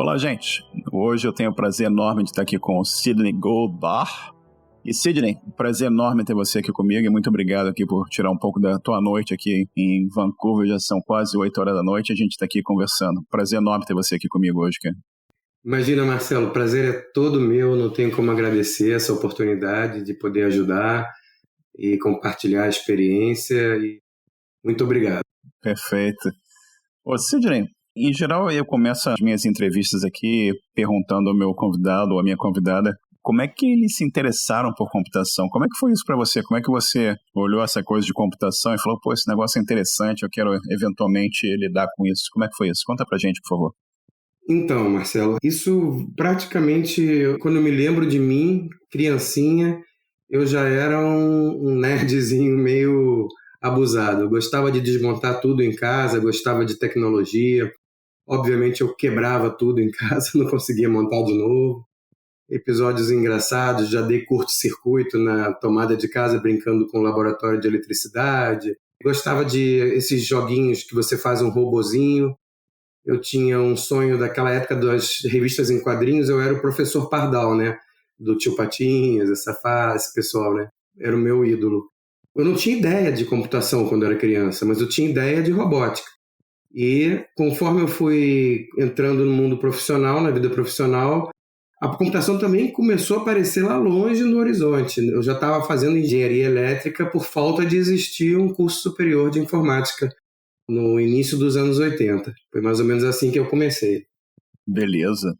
Olá, gente. Hoje eu tenho o prazer enorme de estar aqui com o Sidney Goldbach. E Sidney, prazer enorme ter você aqui comigo e muito obrigado aqui por tirar um pouco da tua noite aqui em Vancouver. Já são quase 8 horas da noite e a gente está aqui conversando. Prazer enorme ter você aqui comigo hoje, cara. Imagina, Marcelo, o prazer é todo meu, não tenho como agradecer essa oportunidade de poder ajudar e compartilhar a experiência e muito obrigado. Perfeito. Ô, Sidney, em geral eu começo as minhas entrevistas aqui perguntando ao meu convidado ou à minha convidada como é que eles se interessaram por computação. Como é que foi isso para você? Como é que você olhou essa coisa de computação e falou, pô, esse negócio é interessante, eu quero eventualmente lidar com isso. Como é que foi isso? Conta pra gente, por favor. Então, Marcelo, isso praticamente, quando eu me lembro de mim, criancinha, eu já era um nerdzinho meio abusado. Eu gostava de desmontar tudo em casa, gostava de tecnologia. Obviamente eu quebrava tudo em casa, não conseguia montar de novo. Episódios engraçados, já dei curto-circuito na tomada de casa brincando com o laboratório de eletricidade. Gostava de esses joguinhos que você faz um robozinho. Eu tinha um sonho daquela época das revistas em quadrinhos, eu era o professor Pardal, né? Do Tio Patinhas, esse pessoal, né? Era o meu ídolo. Eu não tinha ideia de computação quando eu era criança, mas eu tinha ideia de robótica. E conforme eu fui entrando no mundo profissional, na vida profissional, a computação também começou a aparecer lá longe no horizonte. Eu já estava fazendo engenharia elétrica por falta de existir um curso superior de informática no início dos anos 80. Foi mais ou menos assim que eu comecei. Beleza.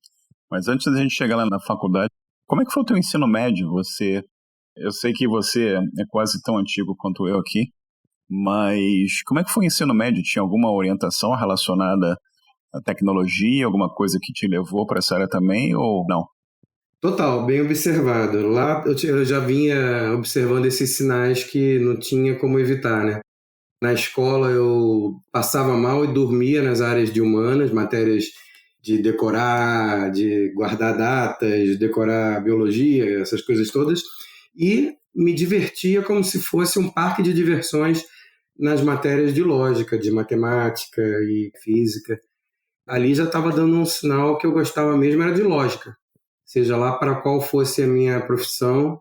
Mas antes da gente chegar lá na faculdade, como é que foi o teu ensino médio? Eu sei que você é quase tão antigo quanto eu aqui, mas como é que foi o ensino médio? Tinha alguma orientação relacionada à tecnologia, alguma coisa que te levou para essa área também ou não? Total, bem observado. Lá eu já vinha observando esses sinais que não tinha como evitar, né? Na escola eu passava mal e dormia nas áreas de humanas, matérias de decorar, de guardar datas, decorar biologia, essas coisas todas, e me divertia como se fosse um parque de diversões nas matérias de lógica, de matemática e física. Ali já estava dando um sinal que eu gostava mesmo, era de lógica. Seja lá para qual fosse a minha profissão,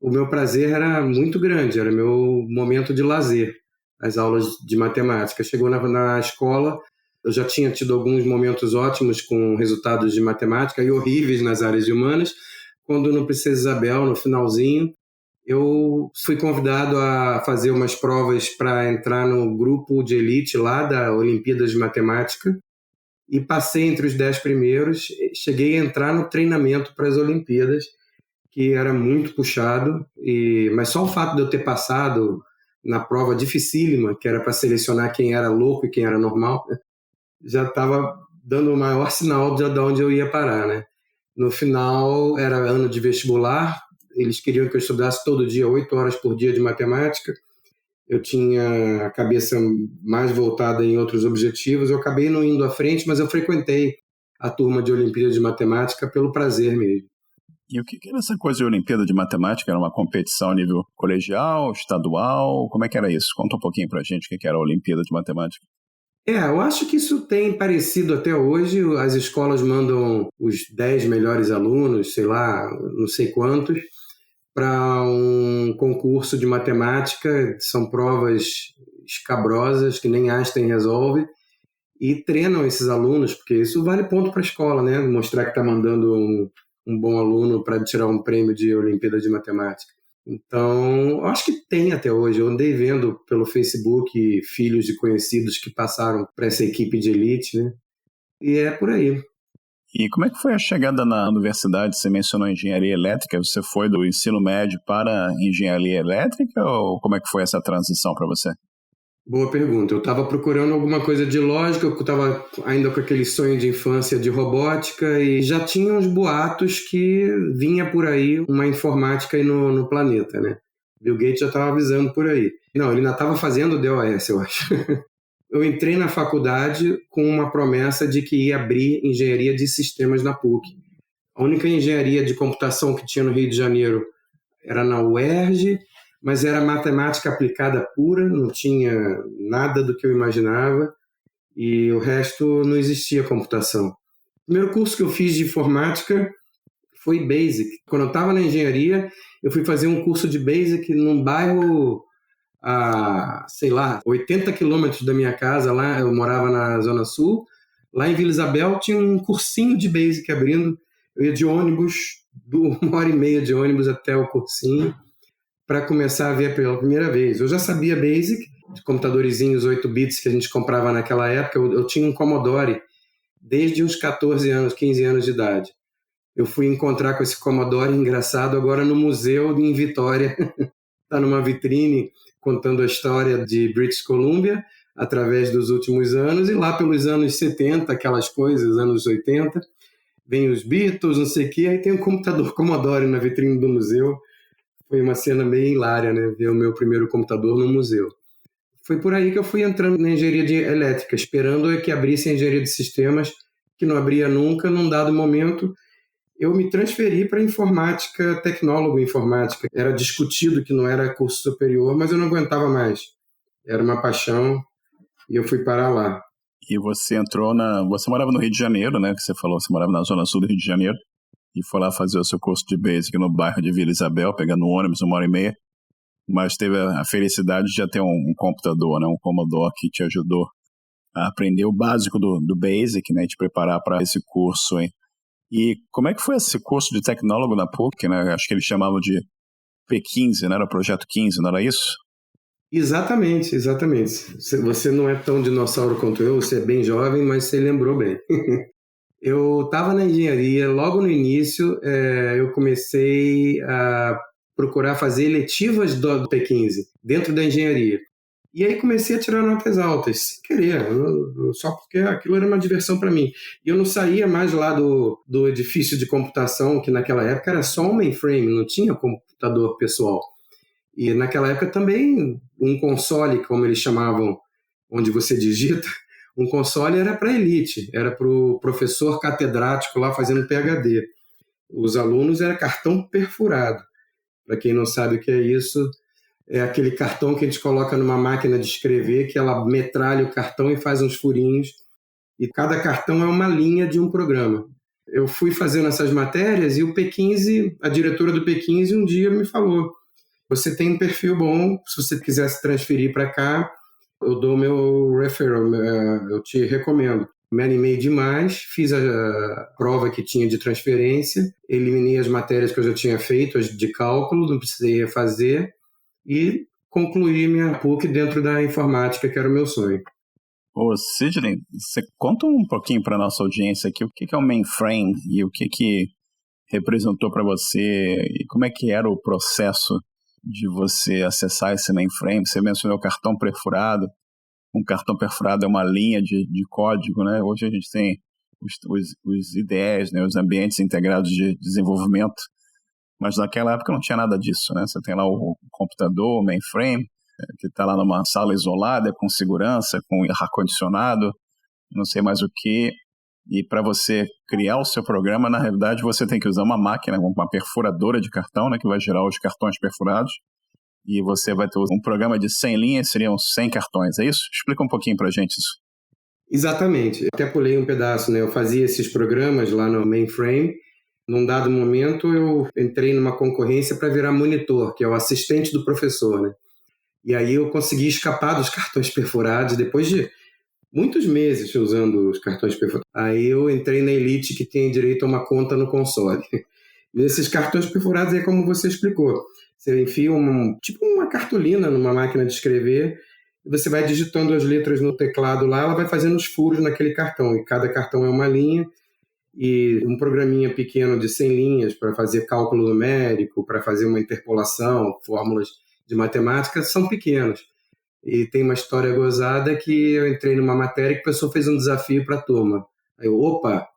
o meu prazer era muito grande, era meu momento de lazer, as aulas de matemática. Chegou na escola, eu já tinha tido alguns momentos ótimos com resultados de matemática e horríveis nas áreas de humanas. Quando no Princesa Isabel, no finalzinho, eu fui convidado a fazer umas provas para entrar no grupo de elite lá da Olimpíadas de Matemática e passei entre os 10 primeiros. Cheguei a entrar no treinamento para as Olimpíadas, que era muito puxado, mas só o fato de eu ter passado na prova dificílima, que era para selecionar quem era louco e quem era normal, já estava dando o maior sinal de onde eu ia parar, né? No final, era ano de vestibular, eles queriam que eu estudasse todo dia, 8 horas por dia de matemática. Eu tinha a cabeça mais voltada em outros objetivos, eu acabei não indo à frente, mas eu frequentei a turma de Olimpíada de Matemática pelo prazer mesmo. E o que era essa coisa de Olimpíada de Matemática? Era uma competição a nível colegial, estadual? Como é que era isso? Conta um pouquinho pra gente o que era a Olimpíada de Matemática. Eu acho que isso tem parecido até hoje. As escolas mandam os 10 melhores alunos, sei lá, não sei quantos, para um concurso de matemática. São provas escabrosas que nem Einstein resolve e treinam esses alunos, porque isso vale ponto para a escola, né? Mostrar que está mandando um bom aluno para tirar um prêmio de Olimpíada de Matemática. Então, eu acho que tem até hoje. Eu andei vendo pelo Facebook filhos de conhecidos que passaram para essa equipe de elite, né? E é por aí. E como é que foi a chegada na universidade? Você mencionou engenharia elétrica, você foi do ensino médio para engenharia elétrica ou como é que foi essa transição para você? Boa pergunta. Eu estava procurando alguma coisa de lógica, eu estava ainda com aquele sonho de infância de robótica e já tinha uns boatos que vinha por aí uma informática aí no planeta, né? Bill Gates já estava avisando por aí. Não, ele ainda estava fazendo o DOS, eu acho. Eu entrei na faculdade com uma promessa de que ia abrir engenharia de sistemas na PUC. A única engenharia de computação que tinha no Rio de Janeiro era na UERJ, mas era matemática aplicada pura, não tinha nada do que eu imaginava, e o resto não existia computação. O primeiro curso que eu fiz de informática foi Basic. Quando eu estava na engenharia, eu fui fazer um curso de Basic num bairro a, sei lá, 80 quilômetros da minha casa. Lá eu morava na Zona Sul. Lá em Vila Isabel tinha um cursinho de Basic abrindo. Eu ia de ônibus, 1h30 de ônibus até o cursinho, para começar a ver pela primeira vez. Eu já sabia Basic, de computadorzinhos 8 bits que a gente comprava naquela época. Eu tinha um Commodore desde uns 14 anos, 15 anos de idade. Eu fui encontrar com esse Commodore engraçado agora no museu em Vitória. Está numa vitrine contando a história de British Columbia através dos últimos anos, e lá pelos anos 70, aquelas coisas, anos 80, vem os Beatles, não sei o quê, aí tem um computador Commodore na vitrine do museu. Foi uma cena meio hilária, né? Ver o meu primeiro computador no museu. Foi por aí que eu fui entrando na engenharia elétrica, esperando que abrisse a engenharia de sistemas, que não abria nunca. Num dado momento, eu me transferi para informática, tecnólogo em informática. Era discutido que não era curso superior, mas eu não aguentava mais. Era uma paixão e eu fui parar lá. E você Você morava no Rio de Janeiro, né? Que você falou, você morava na Zona Sul do Rio de Janeiro. E foi lá fazer o seu curso de Basic no bairro de Vila Isabel, pegando um ônibus 1h30. Mas teve a felicidade de já ter um computador, né? Um Commodore que te ajudou a aprender o básico do Basic, né? E te preparar para esse curso, hein? E como é que foi esse curso de tecnólogo na PUC, né? Acho que eles chamavam de P15, né? Era o Projeto 15, não era isso? Exatamente. Você não é tão dinossauro quanto eu, você é bem jovem, mas você lembrou bem. Eu estava na engenharia, logo no início eu comecei a procurar fazer eletivas do P15 dentro da engenharia. E aí comecei a tirar notas altas, sem querer, só porque aquilo era uma diversão para mim. E eu não saía mais lá do edifício de computação, que naquela época era só um mainframe, não tinha computador pessoal. E naquela época também um console, como eles chamavam, onde você digita, um console era para elite, era para o professor catedrático lá fazendo PhD. Os alunos era cartão perfurado. Para quem não sabe o que é isso, é aquele cartão que a gente coloca numa máquina de escrever, que ela metralha o cartão e faz uns furinhos, e cada cartão é uma linha de um programa. Eu fui fazendo essas matérias e o P15, a diretora do P15 um dia me falou: você tem um perfil bom, se você quiser se transferir para cá, eu dou meu referral, eu te recomendo. Me animei demais, fiz a prova que tinha de transferência, eliminei as matérias que eu já tinha feito, as de cálculo, não precisei fazer, e concluí minha PUC dentro da informática, que era o meu sonho. Ô, Sidney, você conta um pouquinho para a nossa audiência aqui o que é o mainframe e o que representou para você e como é que era o processo de você acessar esse mainframe. Você mencionou o cartão perfurado. Um cartão perfurado é uma linha de código, né? Hoje a gente tem os IDEs, né? Os ambientes integrados de desenvolvimento, mas naquela época não tinha nada disso, né? Você tem lá o computador, o mainframe, que está lá numa sala isolada, com segurança, com ar-condicionado, não sei mais o que. E para você criar o seu programa, na realidade, você tem que usar uma máquina, uma perfuradora de cartão, né, que vai gerar os cartões perfurados. E você vai ter um programa de 100 linhas, seriam 100 cartões, é isso? Explica um pouquinho para a gente isso. Exatamente. Até pulei um pedaço, né? Eu fazia esses programas lá no mainframe. Num dado momento, eu entrei numa concorrência para virar monitor, que é o assistente do professor, né? E aí eu consegui escapar dos cartões perfurados depois de muitos meses usando os cartões perfurados. Aí eu entrei na elite que tem direito a uma conta no console. E esses cartões perfurados é como você explicou. Você enfia tipo uma cartolina numa máquina de escrever e você vai digitando as letras no teclado lá, ela vai fazendo os furos naquele cartão. E cada cartão é uma linha e um programinha pequeno de 100 linhas para fazer cálculo numérico, para fazer uma interpolação, fórmulas de matemática, são pequenos. E tem uma história gozada que eu entrei numa matéria que o professor fez um desafio para a turma. Aí eu, opa,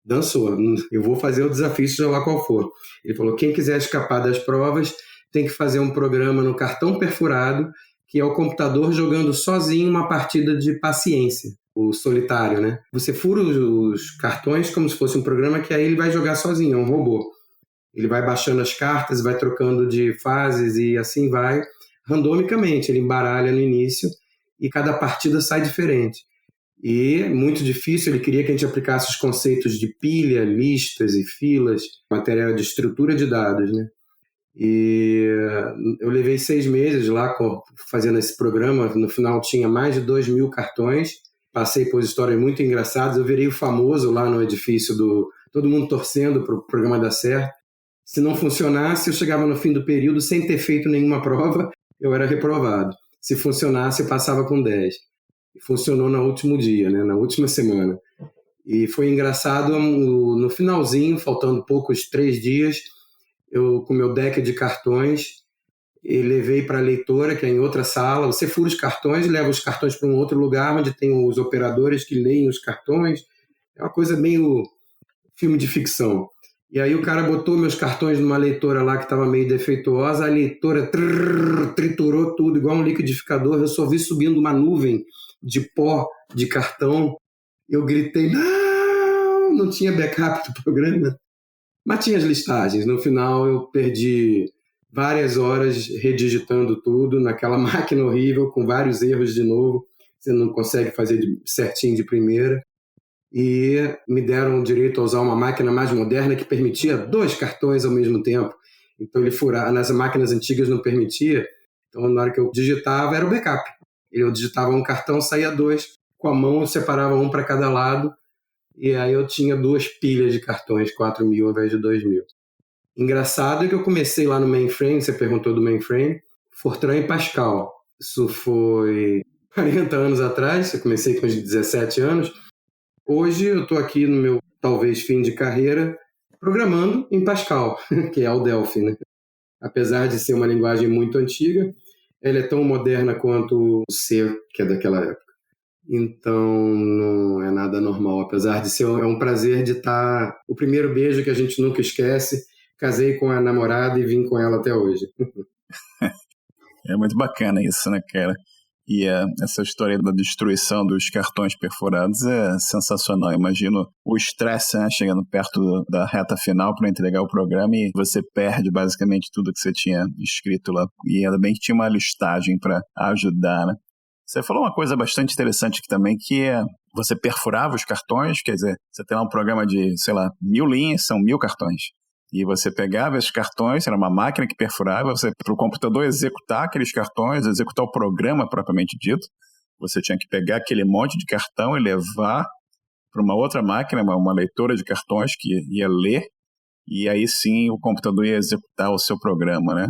dançou, eu vou fazer o desafio, seja lá qual for. Ele falou, quem quiser escapar das provas tem que fazer um programa no cartão perfurado, que é o computador jogando sozinho uma partida de paciência, o solitário, né? Você fura os cartões como se fosse um programa que aí ele vai jogar sozinho, é um robô. Ele vai baixando as cartas, vai trocando de fases e assim vai, randomicamente. Ele embaralha no início e cada partida sai diferente. E muito difícil, ele queria que a gente aplicasse os conceitos de pilha, listas e filas, matéria de estrutura de dados, né? E eu levei 6 meses lá fazendo esse programa. No final tinha mais de 2.000 cartões. Passei por histórias muito engraçadas. Eu virei o famoso lá no edifício todo mundo torcendo para o programa dar certo. Se não funcionasse, eu chegava no fim do período sem ter feito nenhuma prova, eu era reprovado. Se funcionasse, eu passava com 10. Funcionou no último dia, né? Na última semana. E foi engraçado, no finalzinho, faltando poucos 3 dias, eu, com meu deck de cartões, levei para a leitora, que é em outra sala. Você fura os cartões e leva os cartões para um outro lugar, onde tem os operadores que leem os cartões. É uma coisa meio filme de ficção. E aí o cara botou meus cartões numa leitora lá que estava meio defeituosa, a leitora triturou tudo, igual um liquidificador. Eu só vi subindo uma nuvem de pó de cartão. Eu gritei, não tinha backup do programa. Mas tinha as listagens. No final eu perdi várias horas redigitando tudo naquela máquina horrível, com vários erros de novo. Você não consegue fazer certinho de primeira. E me deram o direito a usar uma máquina mais moderna que permitia 2 cartões ao mesmo tempo. Então ele furava, nas máquinas antigas não permitia. Então na hora que eu digitava era o backup. Eu digitava um cartão, saía 2. Com a mão eu separava um para cada lado. E aí eu tinha 2 pilhas de cartões, 4.000 ao invés de 2.000. Engraçado é que eu comecei lá no mainframe, você perguntou do mainframe, Fortran e Pascal. Isso foi 40 anos atrás, eu comecei com 17 anos. Hoje eu estou aqui no meu, talvez, fim de carreira, programando em Pascal, que é o Delphi, né? Apesar de ser uma linguagem muito antiga, ela é tão moderna quanto o C, que é daquela época. Então, não é nada normal. Apesar de ser um prazer de estar... O primeiro beijo que a gente nunca esquece, casei com a namorada e vim com ela até hoje. É muito bacana isso, né, cara? E essa história da destruição dos cartões perfurados é sensacional. Imagino o estresse, né, chegando perto da reta final para entregar o programa e você perde basicamente tudo que você tinha escrito lá. E ainda bem que tinha uma listagem para ajudar, né? Você falou uma coisa bastante interessante aqui também, que é você perfurava os cartões, quer dizer, você tem lá um programa de, 1.000 linhas, são 1.000 cartões. E você pegava esses cartões, era uma máquina que perfurava, você, para o computador executar aqueles cartões, executar o programa propriamente dito, você tinha que pegar aquele monte de cartão e levar para uma outra máquina, uma leitora de cartões que ia ler, e aí sim o computador ia executar o seu programa, né?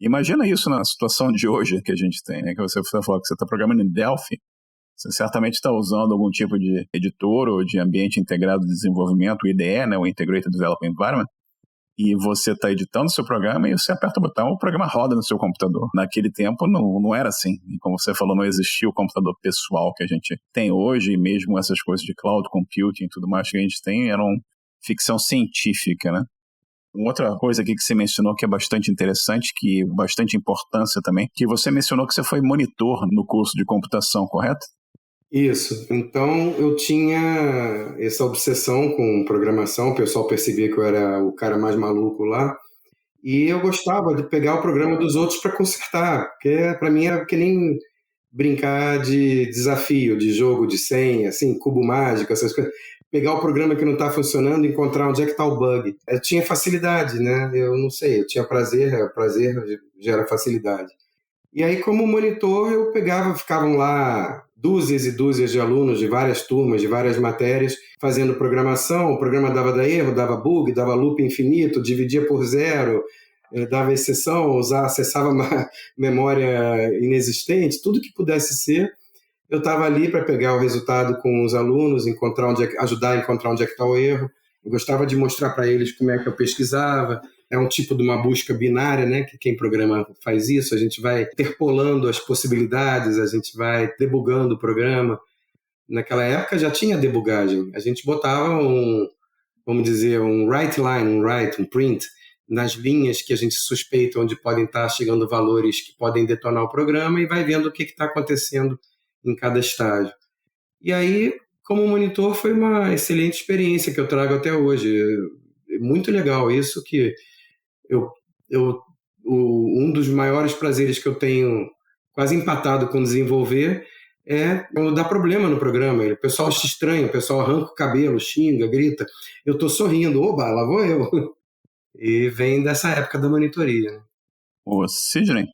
Imagina isso na situação de hoje que a gente tem, né? Que você falou que você está programando em Delphi, você certamente está usando algum tipo de editor ou de ambiente integrado de desenvolvimento, o IDE, né? O Integrated Development Environment, e você está editando o seu programa e você aperta o botão, o programa roda no seu computador. Naquele tempo não era assim. E como você falou, não existia o computador pessoal que a gente tem hoje, e mesmo essas coisas de cloud computing e tudo mais que a gente tem eram ficção científica, né? Uma outra coisa aqui que você mencionou que é bastante interessante, que bastante importância também, que você mencionou que você foi monitor no curso de computação, correto? Isso. Então, eu tinha essa obsessão com programação, o pessoal percebia que eu era o cara mais maluco lá, e eu gostava de pegar o programa dos outros para consertar, porque para mim era que nem brincar de desafio, de jogo de senha, assim, cubo mágico, essas coisas. Pegar o programa que não está funcionando e encontrar onde é que está o bug. Eu tinha facilidade, né? Eu não sei, eu tinha prazer gera facilidade. E aí, como monitor, eu ficavam lá dúzias e dúzias de alunos de várias turmas, de várias matérias, fazendo programação. O programa dava erro, dava bug, dava loop infinito, dividia por zero, dava exceção, acessava uma memória inexistente, tudo que pudesse ser. Eu estava ali para pegar o resultado com os alunos, ajudar a encontrar onde é que está o erro. Eu gostava de mostrar para eles como é que eu pesquisava. É um tipo de uma busca binária, né? Que quem programa faz isso. A gente vai interpolando as possibilidades, a gente vai debugando o programa. Naquela época já tinha debugagem. A gente botava vamos dizer, um write line, um print, nas linhas que a gente suspeita onde podem estar chegando valores que podem detonar o programa e vai vendo o que está acontecendo em cada estágio. E aí, como monitor, foi uma excelente experiência que eu trago até hoje. É muito legal isso, que um dos maiores prazeres que eu tenho, quase empatado com desenvolver, quando dá problema no programa. O pessoal se estranha, o pessoal arranca o cabelo, xinga, grita. Eu estou sorrindo, oba, lá vou eu. E vem dessa época da monitoria. Né? Ô, Sidney,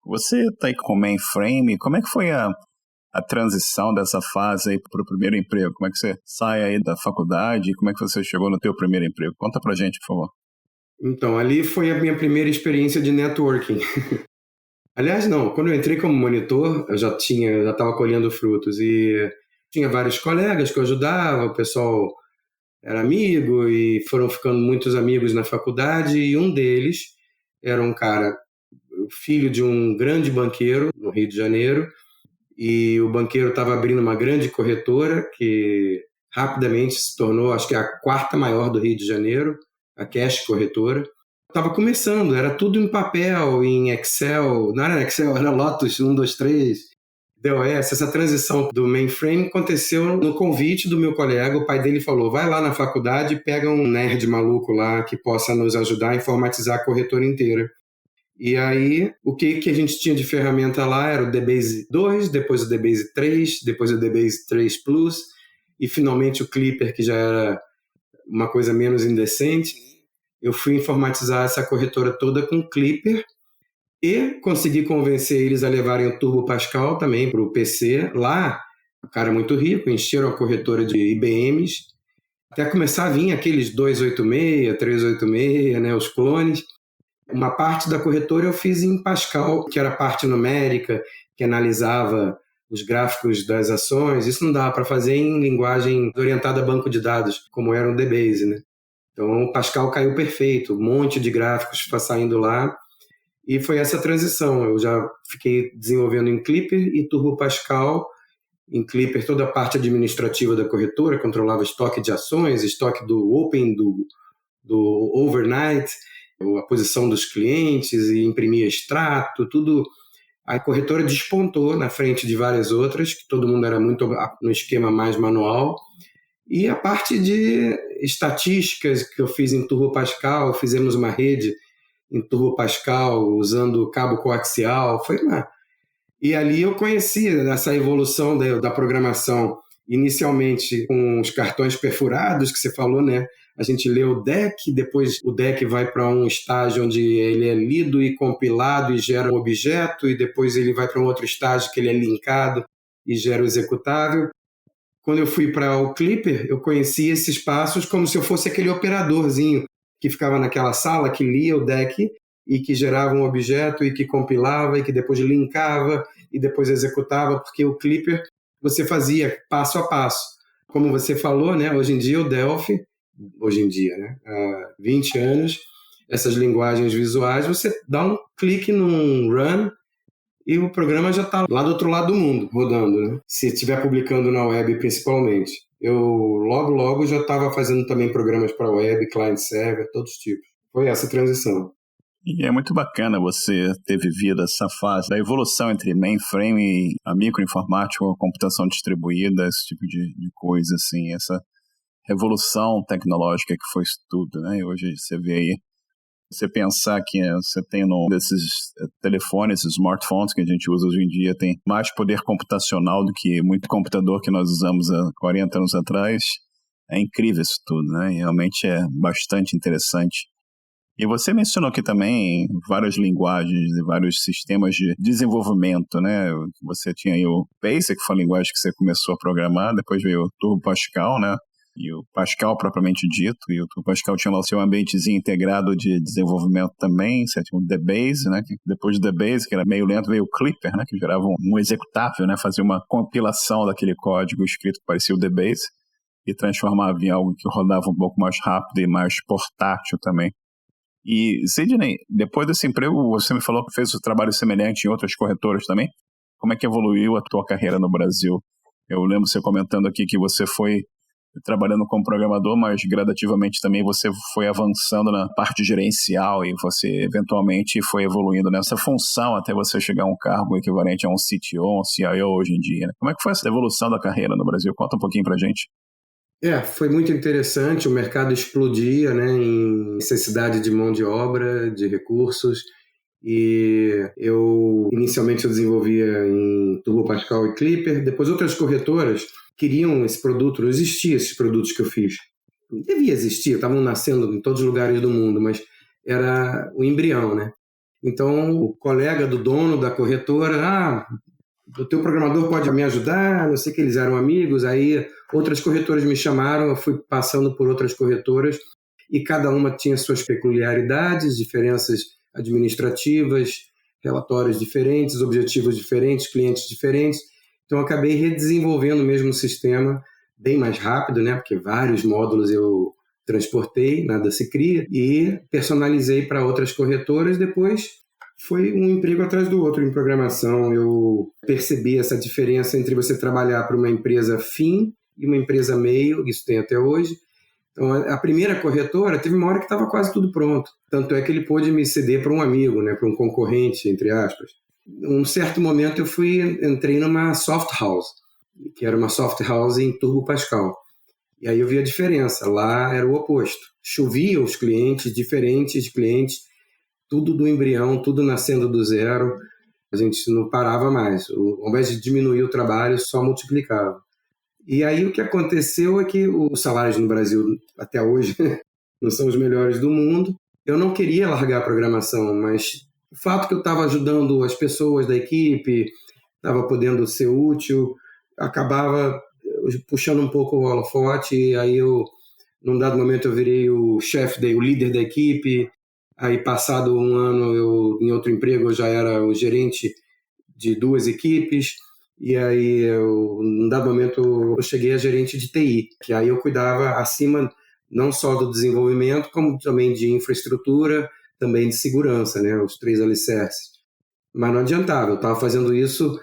você está aí com o mainframe, como é que foi a transição dessa fase aí para o primeiro emprego? Como é que você sai aí da faculdade? Como é que você chegou no teu primeiro emprego? Conta pra gente, por favor. Então, ali foi a minha primeira experiência de networking. Aliás, não, quando eu entrei como monitor, eu já estava colhendo frutos e tinha vários colegas que eu ajudava, o pessoal era amigo e foram ficando muitos amigos na faculdade e um deles era um cara, filho de um grande banqueiro no Rio de Janeiro, e o banqueiro estava abrindo uma grande corretora que rapidamente se tornou, acho que a quarta maior do Rio de Janeiro, a Cash Corretora. Estava começando, era tudo em papel, em Excel, não era Excel, era Lotus 1, 2, 3, DOS. Essa transição do mainframe aconteceu no convite do meu colega. O pai dele falou, vai lá na faculdade e pega um nerd maluco lá que possa nos ajudar a informatizar a corretora inteira. E aí, o que a gente tinha de ferramenta lá era o DBase 2, depois o DBase 3, depois o DBase 3 Plus, e finalmente o Clipper, que já era uma coisa menos indecente. Eu fui informatizar essa corretora toda com Clipper e consegui convencer eles a levarem o Turbo Pascal também para o PC. Lá, o cara muito rico, encheram a corretora de IBMs, até começar a vir aqueles 286, 386, né, os clones. Uma parte da corretora eu fiz em Pascal, que era a parte numérica, que analisava os gráficos das ações. Isso não dava para fazer em linguagem orientada a banco de dados, como era o DBase, né? Então o Pascal caiu perfeito, um monte de gráficos saindo lá. E foi essa transição. Eu já fiquei desenvolvendo em Clipper e Turbo Pascal. Em Clipper, toda a parte administrativa da corretora, controlava estoque de ações, estoque do Open, do Overnight, a posição dos clientes e imprimia extrato, tudo. A corretora despontou na frente de várias outras, que todo mundo era muito no esquema mais manual. E a parte de estatísticas que eu fiz em Turbo Pascal, fizemos uma rede em Turbo Pascal usando cabo coaxial, E ali eu conheci essa evolução da programação, inicialmente com os cartões perfurados que você falou, né? A gente lê o DEC, depois o DEC vai para um estágio onde ele é lido e compilado e gera um objeto, e depois ele vai para um outro estágio que ele é linkado e gera o executável. Quando eu fui para o Clipper, eu conheci esses passos como se eu fosse aquele operadorzinho que ficava naquela sala, que lia o DEC e que gerava um objeto e que compilava e que depois linkava e depois executava, porque o Clipper você fazia passo a passo. Como você falou, né? Hoje em dia o Delphi, né? Há 20 anos, essas linguagens visuais, você dá um clique num run e o programa já está lá do outro lado do mundo, rodando, né? Se estiver publicando na web, principalmente. Eu, logo, já estava fazendo também programas para web, client-server, todos os tipos. Foi essa transição. E é muito bacana você ter vivido essa fase da evolução entre mainframe e a microinformática, a computação distribuída, esse tipo de coisa, assim, essa revolução tecnológica que foi isso tudo, né? E hoje você vê aí, você pensar que você tem desses telefones, esses smartphones que a gente usa hoje em dia, tem mais poder computacional do que muito computador que nós usamos há 40 anos atrás. É incrível isso tudo, né? E realmente é bastante interessante. E você mencionou aqui também várias linguagens e vários sistemas de desenvolvimento, né? Você tinha aí o Basic, que foi a linguagem que você começou a programar, depois veio o Turbo Pascal, né? E o Pascal propriamente dito, e o Turbo Pascal tinha lá o seu ambientezinho integrado de desenvolvimento também, você tinha o DBase, né? Depois do DBase, que era meio lento, veio o Clipper, né? Que gerava um executável, né? Fazia uma compilação daquele código escrito que parecia o DBase e transformava em algo que rodava um pouco mais rápido e mais portátil também. E, Sidney, depois desse emprego, você me falou que fez um trabalho semelhante em outras corretoras também. Como é que evoluiu a tua carreira no Brasil? Eu lembro você comentando aqui que você foi trabalhando como programador, mas gradativamente também você foi avançando na parte gerencial e você eventualmente foi evoluindo nessa função até você chegar a um cargo equivalente a um CTO, um CIO hoje em dia, né? Como é que foi essa evolução da carreira no Brasil? Conta um pouquinho pra gente. Foi muito interessante, o mercado explodia, né, em necessidade de mão de obra, de recursos, E inicialmente eu desenvolvia em Turbo Pascal e Clipper, depois outras corretoras queriam esse produto, não existia esses produtos que eu fiz. Devia existir, estavam nascendo em todos os lugares do mundo, mas era o embrião, né? Então, o colega do dono da corretora, o teu programador pode me ajudar, não sei que eles eram amigos, aí outras corretoras me chamaram, eu fui passando por outras corretoras e cada uma tinha suas peculiaridades, diferenças administrativas, relatórios diferentes, objetivos diferentes, clientes diferentes. Então, eu acabei redesenvolvendo mesmo o sistema bem mais rápido, né? Porque vários módulos eu transportei, nada se cria, e personalizei para outras corretoras. Depois foi um emprego atrás do outro em programação. Eu percebi essa diferença entre você trabalhar para uma empresa fim e uma empresa meio, isso tem até hoje. Então, a primeira corretora teve uma hora que estava quase tudo pronto. Tanto é que ele pôde me ceder para um amigo, né, para um concorrente, entre aspas. Um certo momento entrei numa soft house, que era uma soft house em Turbo Pascal. E aí eu vi a diferença. Lá era o oposto. Chovia os clientes, diferentes de clientes, tudo do embrião, tudo nascendo do zero. A gente não parava mais. Ao invés de diminuir o trabalho, só multiplicava. E aí o que aconteceu é que os salários no Brasil, até hoje, não são os melhores do mundo. Eu não queria largar a programação, mas o fato que eu estava ajudando as pessoas da equipe, estava podendo ser útil, acabava puxando um pouco o holofote. E aí, num dado momento, eu virei o chefe, o líder da equipe. Aí, passado um ano, em outro emprego, eu já era o gerente de 2 equipes. E aí, num dado momento, eu cheguei a gerente de TI, que aí eu cuidava acima não só do desenvolvimento, como também de infraestrutura, também de segurança, né? Os 3 alicerces. Mas não adiantava, eu estava fazendo isso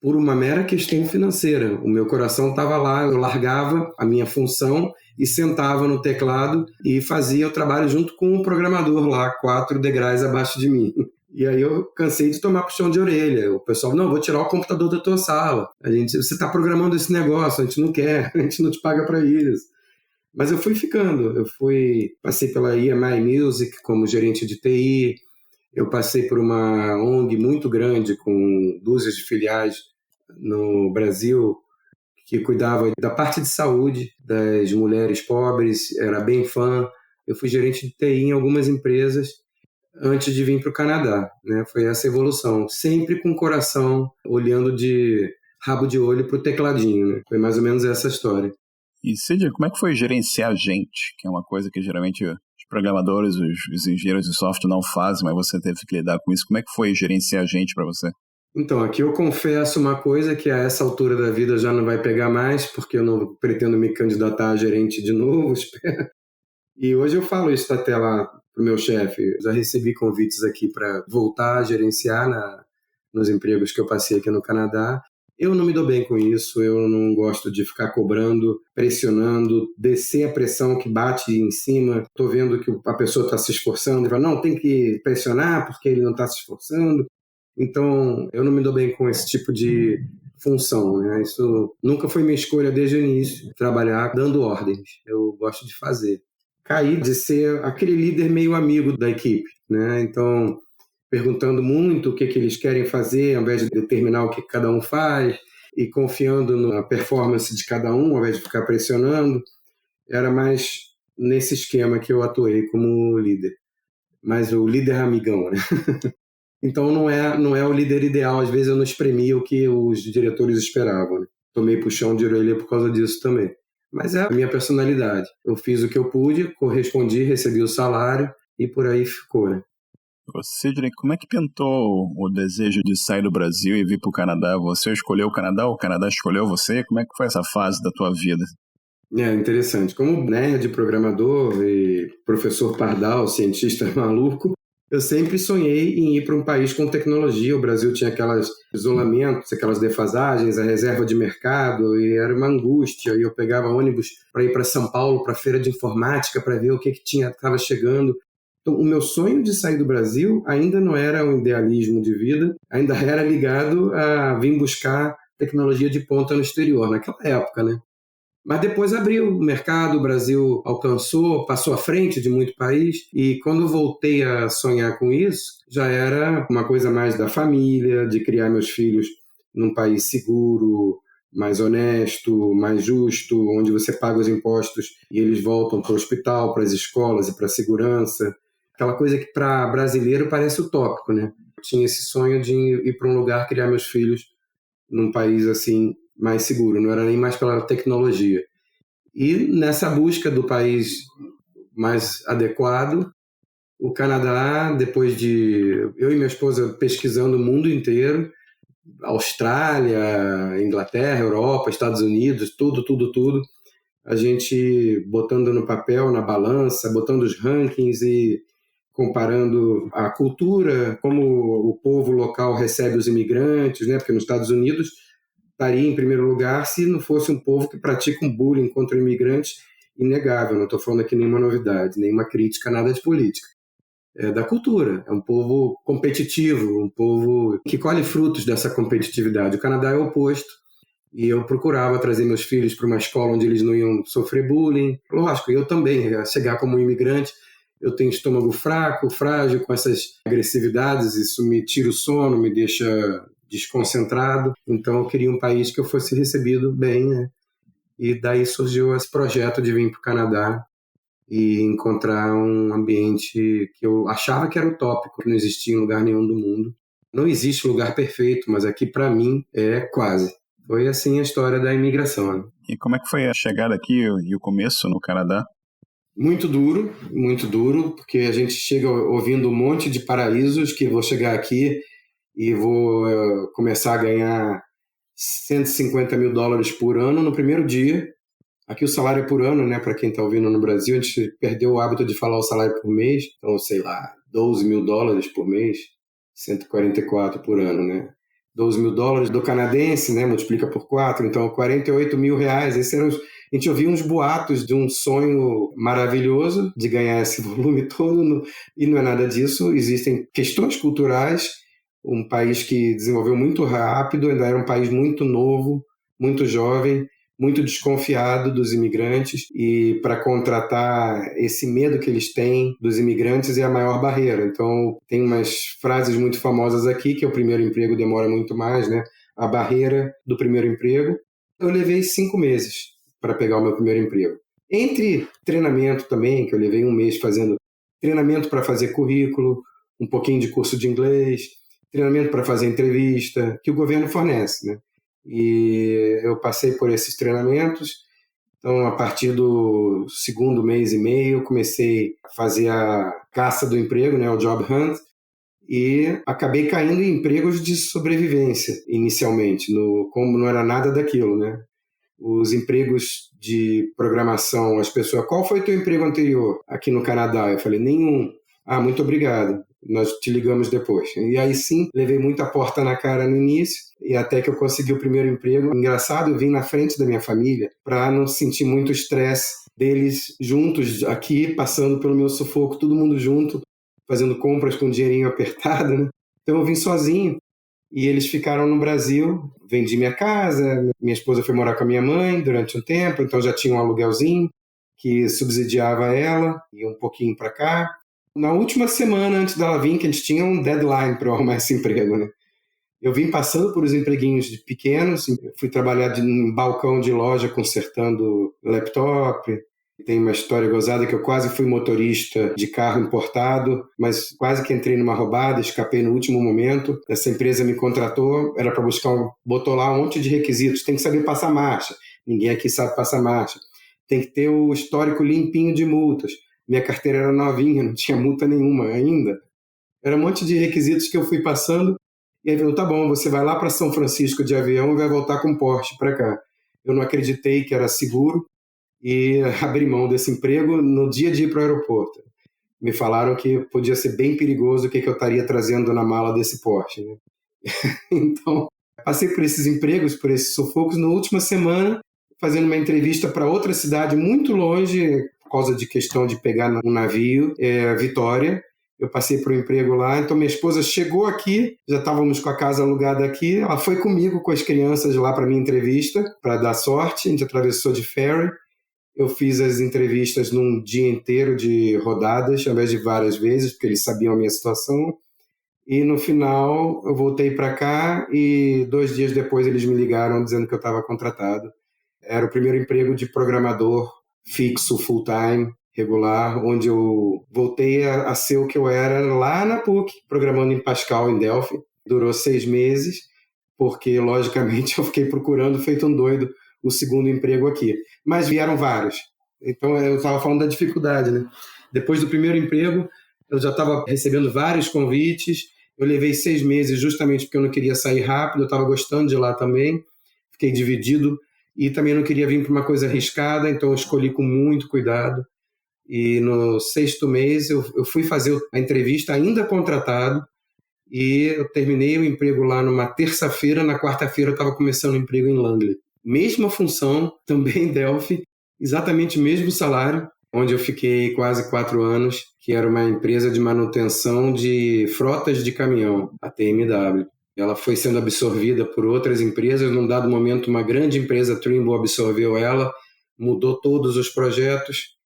por uma mera questão financeira. O meu coração estava lá, eu largava a minha função e sentava no teclado e fazia o trabalho junto com um programador lá, 4 degraus abaixo de mim. E aí eu cansei de tomar puxão de orelha. O pessoal, não, vou tirar o computador da tua sala. Você está programando esse negócio, a gente não quer, a gente não te paga para isso. Mas eu fui ficando. Passei pela EMI Music como gerente de TI. Eu passei por uma ONG muito grande com dúzias de filiais no Brasil que cuidava da parte de saúde das mulheres pobres, era bem fã. Eu fui gerente de TI em algumas empresas antes de vir para o Canadá, né? Foi essa evolução, sempre com o coração olhando de rabo de olho para o tecladinho, né? Foi mais ou menos essa história. E Cid, como é que foi gerenciar gente, que é uma coisa que geralmente os programadores, os engenheiros de software não fazem, mas você teve que lidar com isso. Como é que foi gerenciar gente para você? Então, aqui eu confesso uma coisa que a essa altura da vida já não vai pegar mais, porque eu não pretendo me candidatar a gerente de novo, espero. E hoje eu falo isso até lá para o meu chefe. Já recebi convites aqui para voltar a gerenciar nos empregos que eu passei aqui no Canadá. Eu não me dou bem com isso, eu não gosto de ficar cobrando, pressionando, descer a pressão que bate em cima. Estou vendo que a pessoa está se esforçando, e fala, não, tem que pressionar porque ele não está se esforçando. Então, eu não me dou bem com esse tipo de função, né? Isso nunca foi minha escolha desde o início, trabalhar dando ordens. Eu gosto de fazer. Caí de ser aquele líder meio amigo da equipe, né? Então, perguntando muito o que eles querem fazer, ao invés de determinar o que cada um faz, e confiando na performance de cada um, ao invés de ficar pressionando. Era mais nesse esquema que eu atuei como líder. Mas o líder amigão, né? Então não é o líder ideal, às vezes eu não espremia o que os diretores esperavam, né? Tomei puxão de orelha por causa disso também. Mas é a minha personalidade. Eu fiz o que eu pude, correspondi, recebi o salário e por aí ficou, né? Sidney, como é que pintou o desejo de sair do Brasil e vir para o Canadá? Você escolheu o Canadá ou o Canadá escolheu você? Como é que foi essa fase da tua vida? É interessante. Como nerd, programador e professor pardal, cientista maluco, eu sempre sonhei em ir para um país com tecnologia. O Brasil tinha aqueles isolamentos, aquelas defasagens, a reserva de mercado, e era uma angústia. E eu pegava ônibus para ir para São Paulo, para a feira de informática, para ver o que estava chegando. Então, o meu sonho de sair do Brasil ainda não era um idealismo de vida, ainda era ligado a vir buscar tecnologia de ponta no exterior, naquela época, né? Mas depois abriu o mercado, o Brasil alcançou, passou à frente de muito país, e quando eu voltei a sonhar com isso, já era uma coisa mais da família, de criar meus filhos num país seguro, mais honesto, mais justo, onde você paga os impostos e eles voltam para o hospital, para as escolas e para a segurança. Aquela coisa que para brasileiro parece utópico, né? Eu tinha esse sonho de ir para um lugar criar meus filhos num país assim mais seguro, não era nem mais pela tecnologia. E nessa busca do país mais adequado, o Canadá, depois de eu e minha esposa pesquisando o mundo inteiro, Austrália, Inglaterra, Europa, Estados Unidos, tudo, a gente botando no papel, na balança, botando os rankings e comparando a cultura, como o povo local recebe os imigrantes, né? Porque nos Estados Unidos estaria em primeiro lugar se não fosse um povo que pratica um bullying contra imigrantes inegável. Não estou falando aqui nenhuma novidade, nenhuma crítica, nada de política. É da cultura, é um povo competitivo, um povo que colhe frutos dessa competitividade. O Canadá é o oposto, e eu procurava trazer meus filhos para uma escola onde eles não iam sofrer bullying. Lógico, eu também, chegar como imigrante, eu tenho estômago fraco, frágil, com essas agressividades, isso me tira o sono, me deixa desconcentrado, então eu queria um país que eu fosse recebido bem, né? E daí surgiu esse projeto de vir para o Canadá e encontrar um ambiente que eu achava que era utópico, que não existia em lugar nenhum do mundo. Não existe lugar perfeito, mas aqui para mim é quase. Foi assim a história da imigração, né? E como é que foi a chegada aqui e o começo no Canadá? Muito duro, porque a gente chega ouvindo um monte de paraísos, que vou chegar aqui e vou começar a ganhar $150 mil por ano no primeiro dia. Aqui o salário é por ano, né? Para quem está ouvindo no Brasil, a gente perdeu o hábito de falar o salário por mês. Então, sei lá, $12 mil por mês, 144 por ano, né? $12 mil do canadense, né? Multiplica por 4, então R$48 mil. Esse era a gente ouvia uns boatos de um sonho maravilhoso de ganhar esse volume todo, e não é nada disso. Existem questões culturais, um país que desenvolveu muito rápido, ainda era um país muito novo, muito jovem, muito desconfiado dos imigrantes, e para contratar esse medo que eles têm dos imigrantes é a maior barreira. Então tem umas frases muito famosas aqui, que o primeiro emprego demora muito mais, né? A barreira do primeiro emprego. Eu levei 5 meses para pegar o meu primeiro emprego. Entre treinamento também, que eu levei 1 mês fazendo treinamento para fazer currículo, um pouquinho de curso de inglês, treinamento para fazer entrevista, que o governo fornece, né? E eu passei por esses treinamentos. Então, a partir do 2º mês e meio, eu comecei a fazer a caça do emprego, né, o job hunt, e acabei caindo em empregos de sobrevivência, inicialmente, como não era nada daquilo, né? Os empregos de programação, as pessoas, qual foi o teu emprego anterior aqui no Canadá? Eu falei, nenhum. Ah, muito obrigado, nós te ligamos depois. E aí sim, levei muita porta na cara no início, e até que eu consegui o primeiro emprego. Engraçado, eu vim na frente da minha família para não sentir muito estresse deles juntos aqui, passando pelo meu sufoco, todo mundo junto, fazendo compras com dinheirinho apertado, né? Então eu vim sozinho, e eles ficaram no Brasil. Vendi minha casa, minha esposa foi morar com a minha mãe durante um tempo, então já tinha um aluguelzinho que subsidiava ela, e um pouquinho para cá. Na última semana antes dela vir, que a gente tinha um deadline para eu arrumar esse emprego, né? Eu vim passando por os empreguinhos pequenos, fui trabalhar em balcão de loja consertando laptop. Tem uma história gozada que eu quase fui motorista de carro importado, mas quase que entrei numa roubada, escapei no último momento. Essa empresa me contratou, era para botou lá um monte de requisitos. Tem que saber passar marcha. Ninguém aqui sabe passar marcha. Tem que ter o histórico limpinho de multas. Minha carteira era novinha, não tinha multa nenhuma ainda. Era um monte de requisitos que eu fui passando. E aí falou, tá bom, você vai lá para São Francisco de avião e vai voltar com Porsche para cá. Eu não acreditei que era seguro e abri mão desse emprego no dia de ir para o aeroporto. Me falaram que podia ser bem perigoso o que eu estaria trazendo na mala desse Porsche, né? Então, passei por esses empregos, por esses sufocos. Na última semana, fazendo uma entrevista para outra cidade muito longe, por causa de questão de pegar um navio, Vitória. eu passei para o emprego lá, então minha esposa chegou aqui, já estávamos com a casa alugada aqui, ela foi comigo com as crianças lá para minha entrevista, para dar sorte, a gente atravessou de ferry, eu fiz as entrevistas num dia inteiro de rodadas, ao invés de várias vezes, porque eles sabiam a minha situação, e no final eu voltei para cá e 2 dias depois eles me ligaram dizendo que eu estava contratado. Era o primeiro emprego de programador fixo, full-time, regular, onde eu voltei a ser o que eu era lá na PUC, programando em Pascal, em Delphi. Durou 6 meses, porque, logicamente, eu fiquei procurando, feito um doido, o segundo emprego aqui. Mas vieram vários. Então, eu estava falando da dificuldade, né? Depois do primeiro emprego, eu já estava recebendo vários convites. Eu levei 6 meses justamente porque eu não queria sair rápido, eu estava gostando de lá também. Fiquei dividido e também não queria vir para uma coisa arriscada, então eu escolhi com muito cuidado. E no 6º mês eu fui fazer a entrevista ainda contratado e eu terminei o emprego lá numa terça-feira, na quarta-feira eu estava começando o emprego em Langley. Mesma função, também em Delphi, exatamente o mesmo salário, onde eu fiquei quase 4 anos, que era uma empresa de manutenção de frotas de caminhão, a TMW. Ela foi sendo absorvida por outras empresas, num dado momento uma grande empresa, Trimble, absorveu ela, mudou todos os projetos,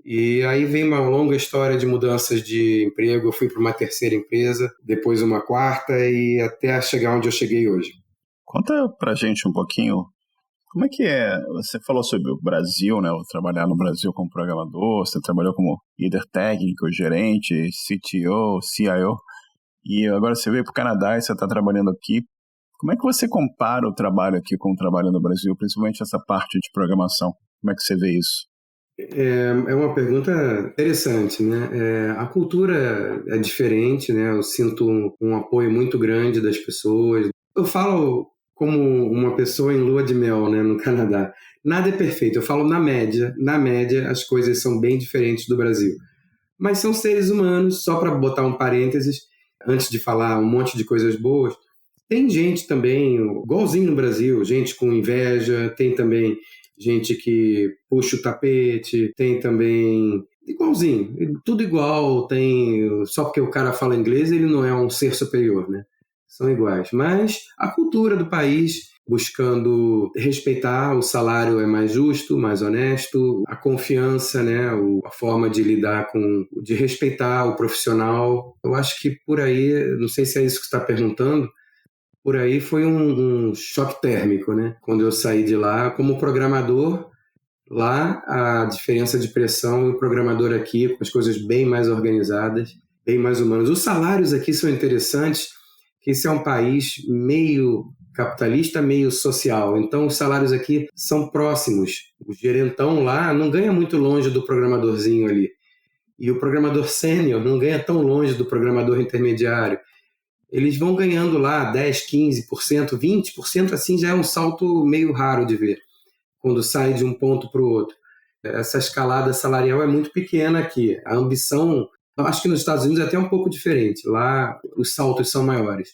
e aí vem uma longa história de mudanças de emprego. Eu fui para uma terceira empresa, depois uma quarta e até chegar onde eu cheguei hoje. Conta pra gente um pouquinho, como é que é? Você falou sobre o Brasil, né? Trabalhar no Brasil como programador, você trabalhou como líder técnico, gerente, CTO, CIO, e agora você veio para o Canadá e você está trabalhando aqui. Como é que você compara o trabalho aqui com o trabalho no Brasil, principalmente essa parte de programação? Como é que você vê isso? É uma pergunta interessante, né? A cultura é diferente, né? Eu sinto um apoio muito grande das pessoas. Eu falo como uma pessoa em lua de mel, né, no Canadá. Nada é perfeito. Eu falo na média as coisas são bem diferentes do Brasil. Mas são seres humanos, só para botar um parênteses, antes de falar um monte de coisas boas, tem gente também, igualzinho no Brasil, gente com inveja, tem também gente que puxa o tapete, tem também igualzinho, tudo igual, tem só porque o cara fala inglês ele não é um ser superior, né? São iguais, mas a cultura do país buscando respeitar, o salário é mais justo, mais honesto, a confiança, né, a forma de lidar de respeitar o profissional. Eu acho que por aí, não sei se é isso que você está perguntando, por aí foi um choque térmico, né? Quando eu saí de lá como programador, lá a diferença de pressão e o programador aqui, com as coisas bem mais organizadas, bem mais humanas. Os salários aqui são interessantes, que esse é um país meio capitalista, meio social. Então, os salários aqui são próximos. O gerentão lá não ganha muito longe do programadorzinho ali. E o programador sênior não ganha tão longe do programador intermediário. Eles vão ganhando lá 10%, 15%, 20%, assim já é um salto meio raro de ver, quando sai de um ponto para o outro. Essa escalada salarial é muito pequena aqui. A ambição, eu acho que nos Estados Unidos é até um pouco diferente. Lá os saltos são maiores.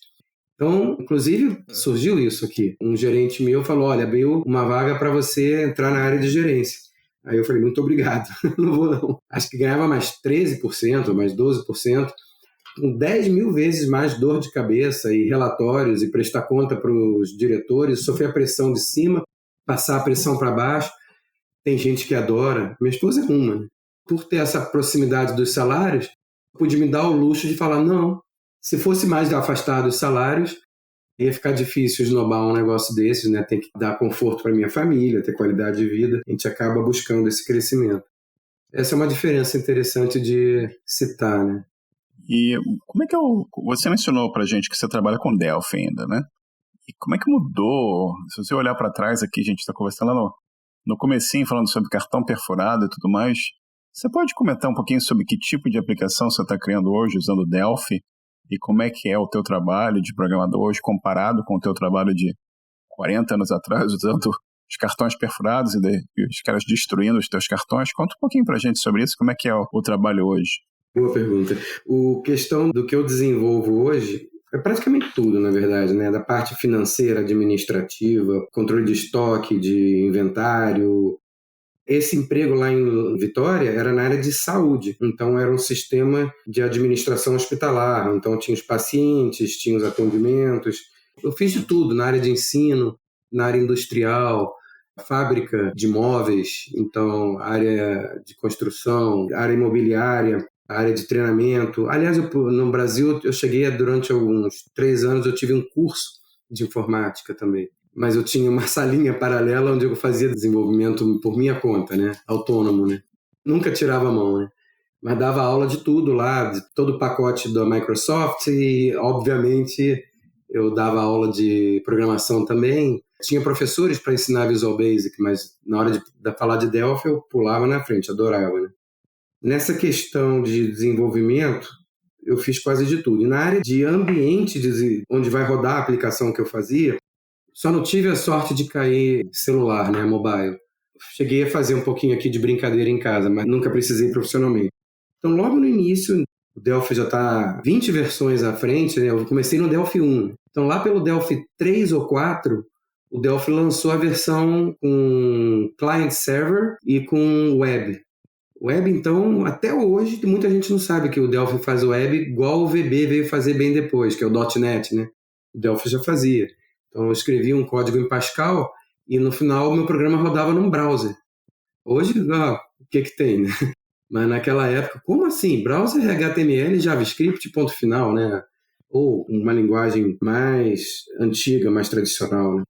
Então, inclusive, surgiu isso aqui. Um gerente meu falou, olha, abriu uma vaga para você entrar na área de gerência. Aí eu falei, muito obrigado, não vou não. Acho que ganhava mais 13%, mais 12%, com 10 mil vezes mais dor de cabeça e relatórios e prestar conta para os diretores, sofrer a pressão de cima, passar a pressão para baixo. Tem gente que adora. Minha esposa é uma, né? Por ter essa proximidade dos salários, pude me dar o luxo de falar, não, se fosse mais afastado os salários, ia ficar difícil esnobar um negócio desses, né? Tem que dar conforto para minha família, ter qualidade de vida. A gente acaba buscando esse crescimento. Essa é uma diferença interessante de citar, né? E como é que você mencionou pra gente que você trabalha com Delphi ainda, né? E como é que mudou? Se você olhar para trás aqui, a gente está conversando lá no comecinho, falando sobre cartão perfurado e tudo mais. Você pode comentar um pouquinho sobre que tipo de aplicação você está criando hoje usando Delphi e como é que é o teu trabalho de programador hoje comparado com o teu trabalho de 40 anos atrás, usando os cartões perfurados e os caras destruindo os teus cartões? Conta um pouquinho pra gente sobre isso, como é que é o trabalho hoje. Boa pergunta. A questão do que eu desenvolvo hoje é praticamente tudo, na verdade, né? Da parte financeira, administrativa, controle de estoque, de inventário, Esse emprego lá em Vitória era na área de saúde, então era um sistema de administração hospitalar, então tinha os pacientes, tinha os atendimentos. Eu fiz de tudo, na área de ensino, na área industrial, fábrica de móveis, então área de construção, área imobiliária, área de treinamento. Aliás, no Brasil, eu cheguei durante alguns 3 anos, eu tive um curso de informática também. Mas eu tinha uma salinha paralela onde eu fazia desenvolvimento por minha conta, né? Autônomo, né? Nunca tirava a mão, né? Mas dava aula de tudo lá, de todo o pacote da Microsoft e, obviamente, eu dava aula de programação também. Tinha professores para ensinar Visual Basic, mas na hora de falar de Delphi eu pulava na frente, adorava, né? Nessa questão de desenvolvimento, eu fiz quase de tudo. E na área de ambiente, onde vai rodar a aplicação que eu fazia, só não tive a sorte de cair celular, né, mobile. Cheguei a fazer um pouquinho aqui de brincadeira em casa, mas nunca precisei profissionalmente. Então, logo no início, o Delphi já está 20 versões à frente, né? Eu comecei no Delphi 1. Então, lá pelo Delphi 3 ou 4, o Delphi lançou a versão com client server e com web. Web, então, até hoje, muita gente não sabe que o Delphi faz web igual o VB veio fazer bem depois, que é o .NET, né? O Delphi já fazia. Então, eu escrevi um código em Pascal e, no final, o meu programa rodava num browser. Hoje, o que tem, né? Mas naquela época, como assim? Browser HTML, JavaScript, ponto final, né? Ou uma linguagem mais antiga, mais tradicional, né?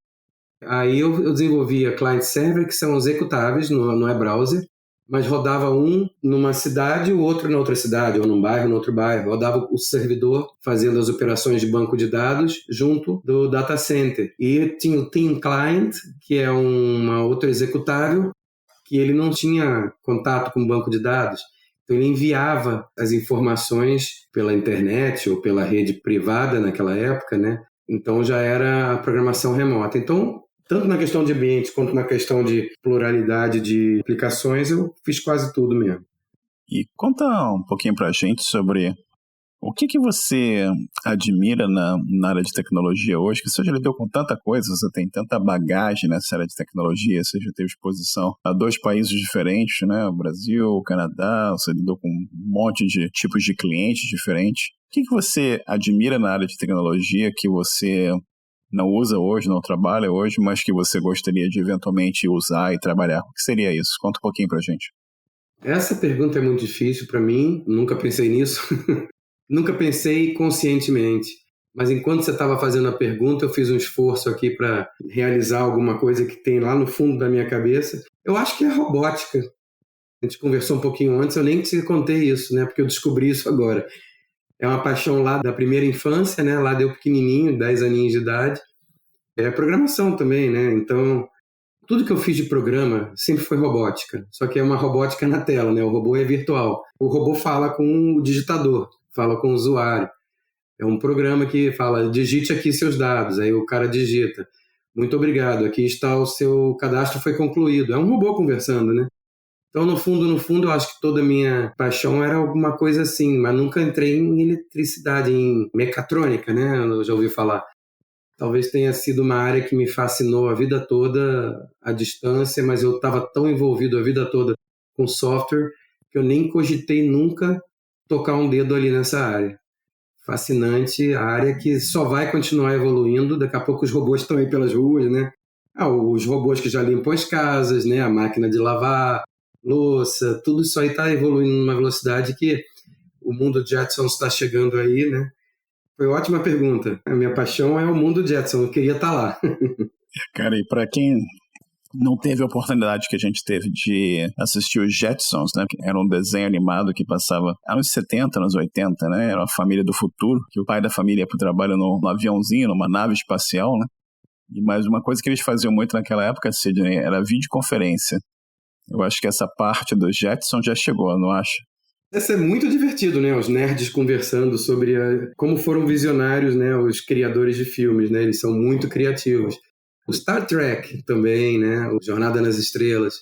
Aí eu desenvolvia client-server, que são executáveis, não é browser, mas rodava um numa cidade, o outro na outra cidade, ou num bairro, no outro bairro. Rodava o servidor fazendo as operações de banco de dados junto do data center. E tinha o Team Client, que é uma outra executável, que ele não tinha contato com o banco de dados. Então ele enviava as informações pela internet ou pela rede privada naquela época, né? Então já era a programação remota. Então, tanto na questão de ambiente quanto na questão de pluralidade de aplicações, eu fiz quase tudo mesmo. E conta um pouquinho pra gente sobre o que você admira na área de tecnologia hoje, que você já lidou com tanta coisa, você tem tanta bagagem nessa área de tecnologia, você já teve exposição a 2 países diferentes, né? O Brasil, o Canadá, você lidou com um monte de tipos de clientes diferentes. O que você admira na área de tecnologia que você não usa hoje, não trabalha hoje, mas que você gostaria de eventualmente usar e trabalhar? O que seria isso? Conta um pouquinho pra gente. Essa pergunta é muito difícil para mim, nunca pensei nisso. Nunca pensei conscientemente. Mas enquanto você estava fazendo a pergunta, eu fiz um esforço aqui para realizar alguma coisa que tem lá no fundo da minha cabeça. Eu acho que é robótica. A gente conversou um pouquinho antes, eu nem te contei isso, né? Porque eu descobri isso agora. É uma paixão lá da primeira infância, né? Lá deu pequenininho, 10 aninhos de idade. É programação também, né? Então, tudo que eu fiz de programa sempre foi robótica. Só que é uma robótica na tela, né? O robô é virtual. O robô fala com o digitador, fala com o usuário. É um programa que fala, digite aqui seus dados. Aí o cara digita. Muito obrigado, aqui está o seu cadastro foi concluído. É um robô conversando, né? Então, no fundo, eu acho que toda a minha paixão era alguma coisa assim, mas nunca entrei em eletricidade, em mecatrônica, né? Eu já ouvi falar. Talvez tenha sido uma área que me fascinou a vida toda à distância, mas eu estava tão envolvido a vida toda com software que eu nem cogitei nunca tocar um dedo ali nessa área. Fascinante, a área que só vai continuar evoluindo. Daqui a pouco os robôs estão aí pelas ruas, né? Os robôs que já limpam as casas, né? A máquina de lavar louça, tudo isso aí está evoluindo numa velocidade que o mundo Jetson está chegando aí, né? Foi uma ótima pergunta. A minha paixão é o mundo Jetson, eu queria estar lá. Cara, e para quem não teve a oportunidade que a gente teve de assistir os Jetsons, né? Que era um desenho animado que passava anos 70, anos 80, né? Era uma família do futuro, que o pai da família ia para o trabalho num aviãozinho, numa nave espacial, né? E mais uma coisa que eles faziam muito naquela época, Sidney, era videoconferência. Eu acho que essa parte dos Jetsons já chegou, não acha? Essa é muito divertido, né? Os nerds conversando sobre como foram visionários, né? Os criadores de filmes, né? Eles são muito criativos. O Star Trek também, né? O Jornada nas Estrelas.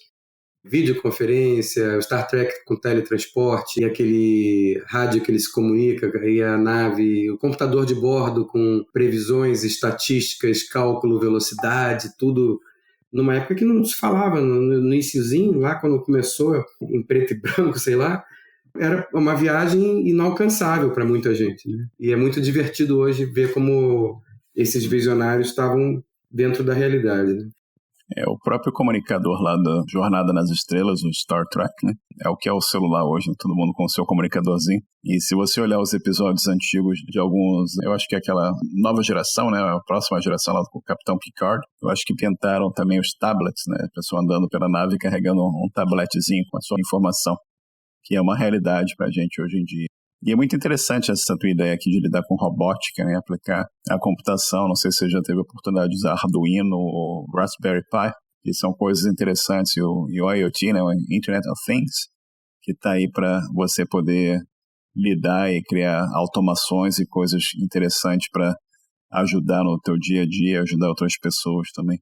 Videoconferência, o Star Trek com teletransporte, e aquele rádio que ele se comunica, e a nave, o computador de bordo com previsões, estatísticas, cálculo, velocidade, tudo numa época que não se falava, no iniciozinho, lá quando começou, em preto e branco, sei lá, era uma viagem inalcançável para muita gente, né? E é muito divertido hoje ver como esses visionários estavam dentro da realidade, né? É o próprio comunicador lá da Jornada nas Estrelas, o Star Trek, né? É o que é o celular hoje, todo mundo com o seu comunicadorzinho. E se você olhar os episódios antigos de alguns, eu acho que é aquela nova geração, né? A próxima geração lá com o Capitão Picard, eu acho que inventaram também os tablets, né? A pessoa andando pela nave carregando um tabletzinho com a sua informação, que é uma realidade pra gente hoje em dia. E é muito interessante essa tua ideia aqui de lidar com robótica, né? Aplicar a computação. Não sei se você já teve a oportunidade de usar Arduino ou Raspberry Pi, que são coisas interessantes. E o IoT, né? O Internet of Things, que está aí para você poder lidar e criar automações e coisas interessantes para ajudar no teu dia a dia, ajudar outras pessoas também.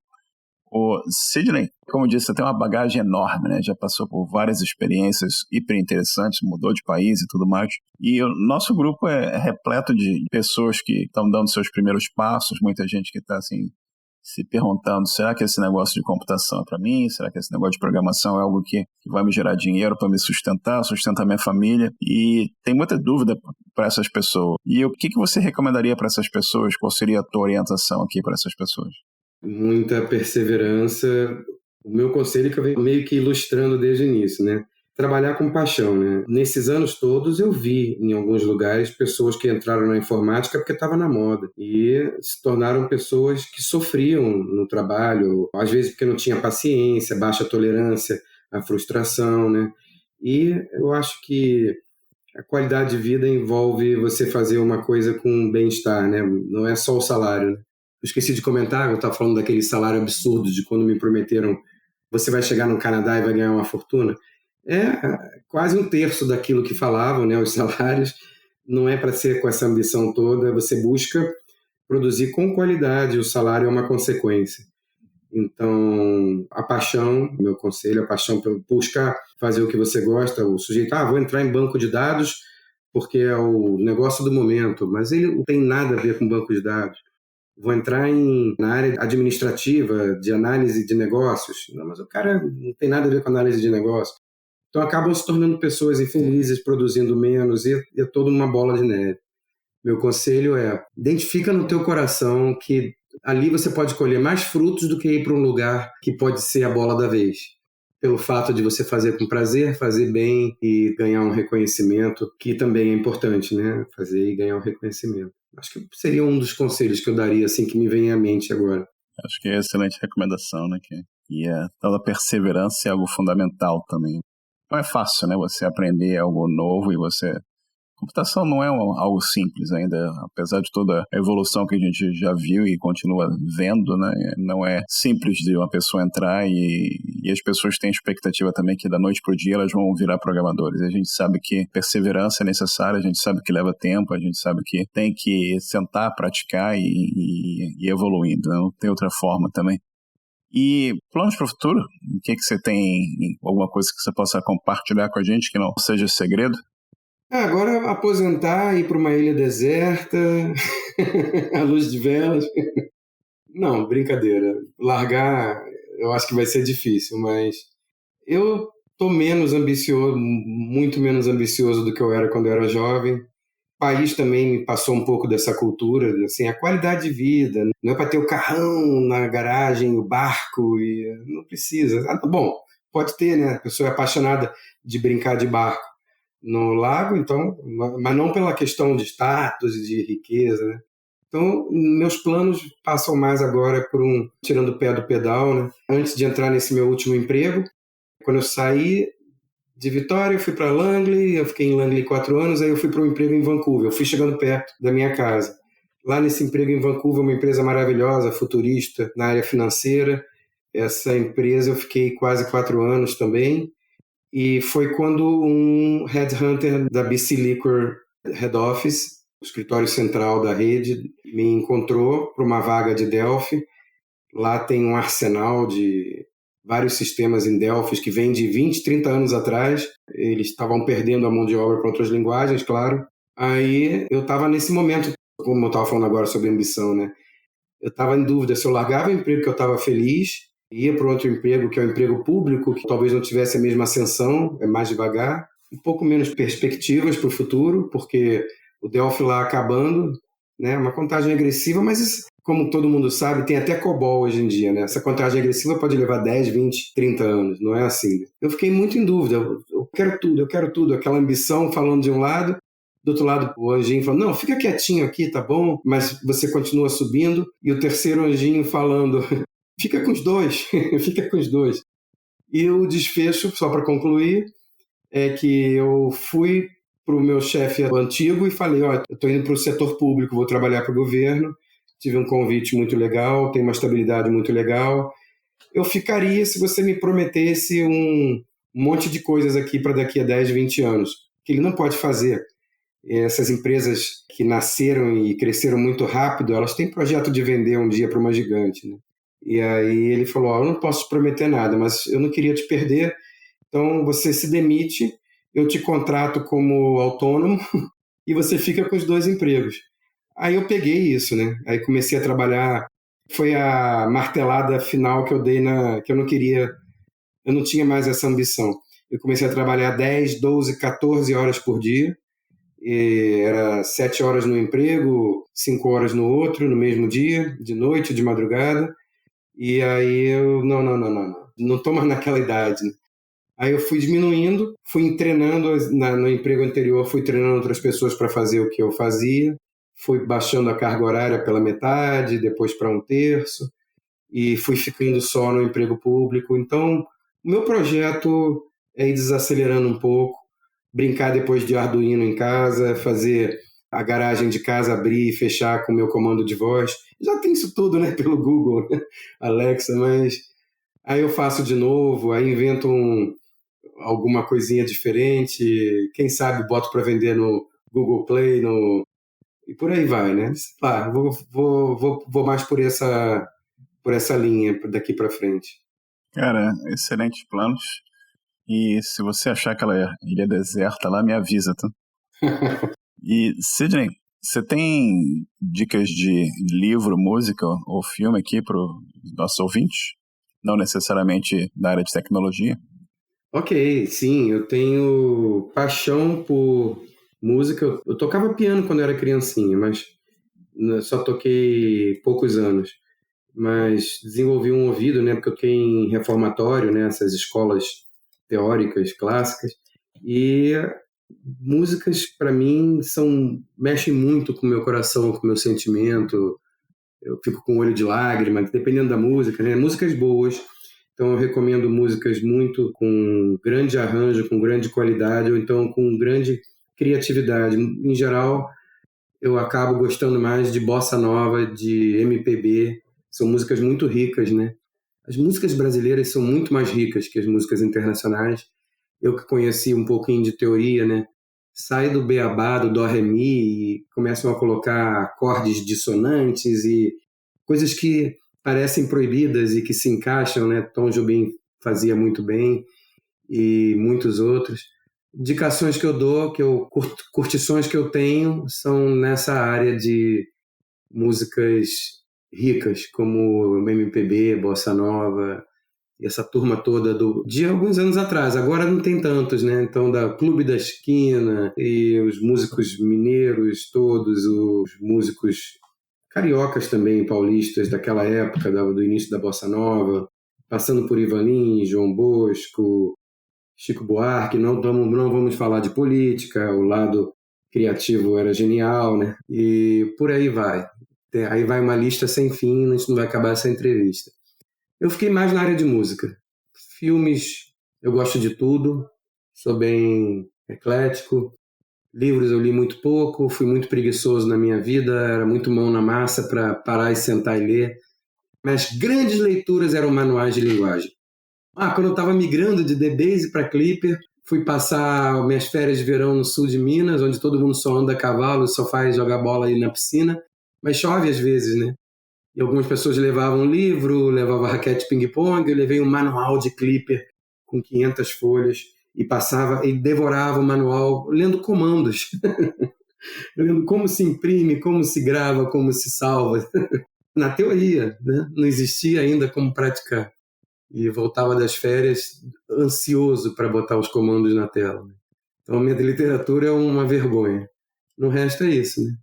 O Sidney, como eu disse, você tem uma bagagem enorme, né? Já passou por várias experiências hiper interessantes, mudou de país e tudo mais. E o nosso grupo é repleto de pessoas que estão dando seus primeiros passos, muita gente que está assim, se perguntando, será que esse negócio de computação é para mim? Será que esse negócio de programação é algo que vai me gerar dinheiro para me sustentar minha família? E tem muita dúvida para essas pessoas. E o que você recomendaria para essas pessoas? Qual seria a tua orientação aqui para essas pessoas? Muita perseverança. O meu conselho que eu venho meio que ilustrando desde o início, né? Trabalhar com paixão, né? Nesses anos todos eu vi em alguns lugares pessoas que entraram na informática porque estava na moda e se tornaram pessoas que sofriam no trabalho, às vezes porque não tinha paciência, baixa tolerância à frustração, né? E eu acho que a qualidade de vida envolve você fazer uma coisa com bem-estar, né? Não é só o salário, né? Eu esqueci de comentar, eu estava falando daquele salário absurdo de quando me prometeram você vai chegar no Canadá e vai ganhar uma fortuna. É quase um terço daquilo que falavam, né, os salários. Não é para ser com essa ambição toda, você busca produzir com qualidade, o salário é uma consequência. Então, a paixão, meu conselho, a paixão por buscar fazer o que você gosta, o sujeito, vou entrar em banco de dados porque é o negócio do momento, mas ele não tem nada a ver com banco de dados. Vou entrar na área administrativa, de análise de negócios. Não, mas o cara não tem nada a ver com análise de negócio. Então acabam se tornando pessoas infelizes, produzindo menos, e é toda uma bola de neve. Meu conselho é, identifica no teu coração que ali você pode colher mais frutos do que ir para um lugar que pode ser a bola da vez. Pelo fato de você fazer com prazer, fazer bem e ganhar um reconhecimento, que também é importante, né? Fazer e ganhar um reconhecimento. Acho que seria um dos conselhos que eu daria, assim, que me vem à mente agora. Acho que é excelente recomendação, né? E a tal da perseverança é algo fundamental também. Não é fácil, né? Você aprender algo novo e você... Computação não é algo simples ainda, apesar de toda a evolução que a gente já viu e continua vendo, né? Não é simples de uma pessoa entrar e as pessoas têm expectativa também que da noite para o dia elas vão virar programadores. A gente sabe que perseverança é necessária, a gente sabe que leva tempo, a gente sabe que tem que sentar, praticar e evoluindo, né? Não tem outra forma também. E planos para o futuro? O que você tem, alguma coisa que você possa compartilhar com a gente que não seja segredo? Agora aposentar, ir para uma ilha deserta, à luz de velas. Não, brincadeira. Largar, eu acho que vai ser difícil, mas eu estou menos ambicioso, muito menos ambicioso do que eu era quando eu era jovem. O país também me passou um pouco dessa cultura, assim, a qualidade de vida. Não é para ter o carrão na garagem, o barco, e não precisa. Bom, pode ter, né? A pessoa é apaixonada de brincar de barco no lago, então, mas não pela questão de status e de riqueza, né? Então, meus planos passam mais agora por tirando o pé do pedal, né? Antes de entrar nesse meu último emprego, quando eu saí de Vitória, eu fui para Langley, eu fiquei em Langley 4 anos, aí eu fui para um emprego em Vancouver, eu fui chegando perto da minha casa. Lá nesse emprego em Vancouver, uma empresa maravilhosa, futurista, na área financeira. Essa empresa eu fiquei quase 4 anos também, e foi quando um headhunter da BC Liquor Head Office, o escritório central da rede, me encontrou para uma vaga de Delphi. Lá tem um arsenal de vários sistemas em Delphi que vem de 20, 30 anos atrás. Eles estavam perdendo a mão de obra para outras linguagens, claro. Aí eu estava nesse momento, como eu estava falando agora sobre ambição, né? Eu estava em dúvida se eu largava o emprego que eu estava feliz ia para outro emprego, que é o emprego público, que talvez não tivesse a mesma ascensão, é mais devagar, um pouco menos perspectivas para o futuro, porque o Delphi lá acabando, né, uma contagem agressiva, mas isso, como todo mundo sabe, tem até COBOL hoje em dia, né? Essa contagem agressiva pode levar 10, 20, 30 anos, não é assim. Eu fiquei muito em dúvida, eu quero tudo, aquela ambição falando de um lado, do outro lado o anjinho falando, não, fica quietinho aqui, tá bom? Mas você continua subindo, e o terceiro anjinho falando, fica com os dois, fica com os dois. E o desfecho, só para concluir, é que eu fui para o meu chefe antigo e falei, ó, eu estou indo para o setor público, vou trabalhar para o governo, tive um convite muito legal, tem uma estabilidade muito legal. Eu ficaria se você me prometesse um monte de coisas aqui para daqui a 10, 20 anos, que ele não pode fazer. Essas empresas que nasceram e cresceram muito rápido, elas têm projeto de vender um dia para uma gigante, né? E aí ele falou, ó, eu não posso te prometer nada, mas eu não queria te perder, então você se demite, eu te contrato como autônomo e você fica com os 2 empregos. Aí eu peguei isso, né? Aí comecei a trabalhar, foi a martelada final que eu dei que eu não queria, eu não tinha mais essa ambição. Eu comecei a trabalhar 10, 12, 14 horas por dia, e era 7 horas no emprego, 5 horas no outro, no mesmo dia, de noite, de madrugada. E aí eu, não estou mais naquela idade, né? Aí eu fui diminuindo, fui treinando no emprego anterior, fui treinando outras pessoas para fazer o que eu fazia, fui baixando a carga horária pela metade, depois para um terço, e fui ficando só no emprego público. Então, o meu projeto é ir desacelerando um pouco, brincar depois de Arduino em casa, fazer a garagem de casa abrir e fechar com o meu comando de voz. Já tem isso tudo, né, pelo Google, né? Alexa, mas aí eu faço de novo, aí invento alguma coisinha diferente, quem sabe boto para vender no Google Play, e por aí vai, né? Sei lá, vou mais por essa linha daqui para frente. Cara, excelentes planos. E se você achar aquela ilha deserta lá, me avisa, tá? E, Sidney, você tem dicas de livro, música ou filme aqui para os nossos ouvintes? Não necessariamente da área de tecnologia? Ok, sim, eu tenho paixão por música. Eu tocava piano quando eu era criancinha, mas só toquei poucos anos. Mas desenvolvi um ouvido, né, porque eu toquei em reformatório, né, essas escolas teóricas, clássicas, e músicas, para mim, mexem muito com o meu coração, com o meu sentimento. Eu fico com o olho de lágrima, dependendo da música, né? Músicas boas. Então, eu recomendo músicas muito com grande arranjo, com grande qualidade, ou então com grande criatividade. Em geral, eu acabo gostando mais de bossa nova, de MPB. São músicas muito ricas, né? As músicas brasileiras são muito mais ricas que as músicas internacionais. Eu que conheci um pouquinho de teoria, né? Sai do beabá, do dó, ré, mi e começam a colocar acordes dissonantes e coisas que parecem proibidas e que se encaixam, né? Tom Jobim fazia muito bem e muitos outros. Indicações que eu dou, curtições que eu tenho são nessa área de músicas ricas, como MPB, Bossa Nova, e essa turma toda de alguns anos atrás. Agora não tem tantos, né? Então, da Clube da Esquina e os músicos mineiros todos, os músicos cariocas também, paulistas daquela época, do início da Bossa Nova, passando por Ivan Lins, João Bosco, Chico Buarque. Não vamos falar de política, o lado criativo era genial, né? E por aí vai. Aí vai uma lista sem fim, a gente não vai acabar essa entrevista. Eu fiquei mais na área de música. Filmes, eu gosto de tudo, sou bem eclético. Livros eu li muito pouco, fui muito preguiçoso na minha vida, era muito mão na massa para parar e sentar e ler. Mas grandes leituras eram manuais de linguagem. Quando eu estava migrando de DBase para Clipper, fui passar minhas férias de verão no sul de Minas, onde todo mundo só anda a cavalo, só faz jogar bola aí na piscina, mas chove às vezes, né? E algumas pessoas levavam um livro, levavam raquete ping-pong, eu levei um manual de Clipper com 500 folhas e passava e devorava o manual lendo comandos, lendo como se imprime, como se grava, como se salva. Na teoria, né? Não existia ainda como praticar. e voltava das férias ansioso para botar os comandos na tela. Então, minha literatura é uma vergonha. No resto é isso, né?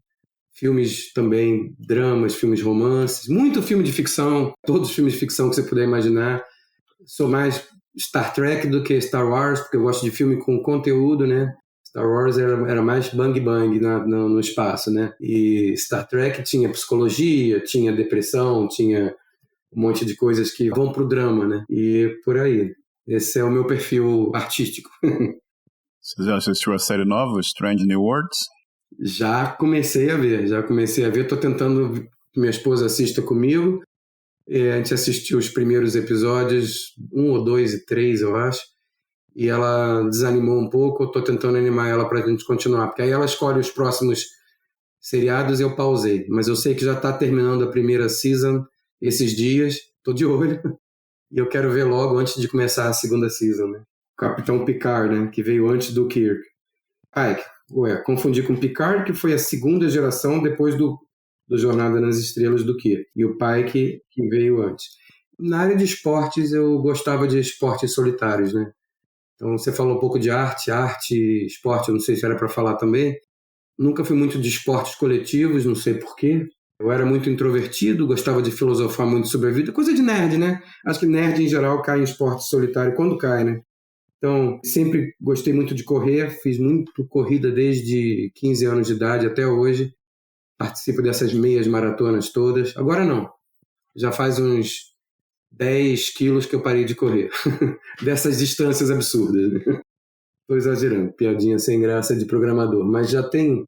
Filmes também, dramas, filmes romances, muito filme de ficção, todos os filmes de ficção que você puder imaginar. Sou mais Star Trek do que Star Wars, porque eu gosto de filme com conteúdo, né? Star Wars era mais bang bang no espaço, né? E Star Trek tinha psicologia, tinha depressão, tinha um monte de coisas que vão pro drama, né? E por aí. Esse é o meu perfil artístico. Você já assistiu a série nova, Strange New Worlds? Já comecei a ver. Estou tentando que minha esposa assista comigo. A gente assistiu os primeiros episódios, 1 ou 2 e 3, eu acho. E ela desanimou um pouco. Eu estou tentando animar ela para a gente continuar. Porque aí ela escolhe os próximos seriados e eu pausei. Mas eu sei que já está terminando a primeira season esses dias. Estou de olho. E eu quero ver logo antes de começar a segunda season, né? Capitão Picard, né? Que veio antes do Kirk. Confundi com Picard, que foi a segunda geração depois do Jornada nas Estrelas do Kirk. E o Pike, que veio antes. Na área de esportes, eu gostava de esportes solitários, né? Então, você falou um pouco de arte, esporte, eu não sei se era para falar também. Nunca fui muito de esportes coletivos, não sei porquê. Eu era muito introvertido, gostava de filosofar muito sobre a vida. Coisa de nerd, né? Acho que nerd, em geral, cai em esporte solitário quando cai, né? Então, sempre gostei muito de correr, fiz muito corrida desde 15 anos de idade até hoje. Participo dessas meias maratonas todas. Agora não. Já faz uns 10 quilos que eu parei de correr. Dessas distâncias absurdas, né? Estou exagerando, piadinha sem graça de programador. Mas já tem...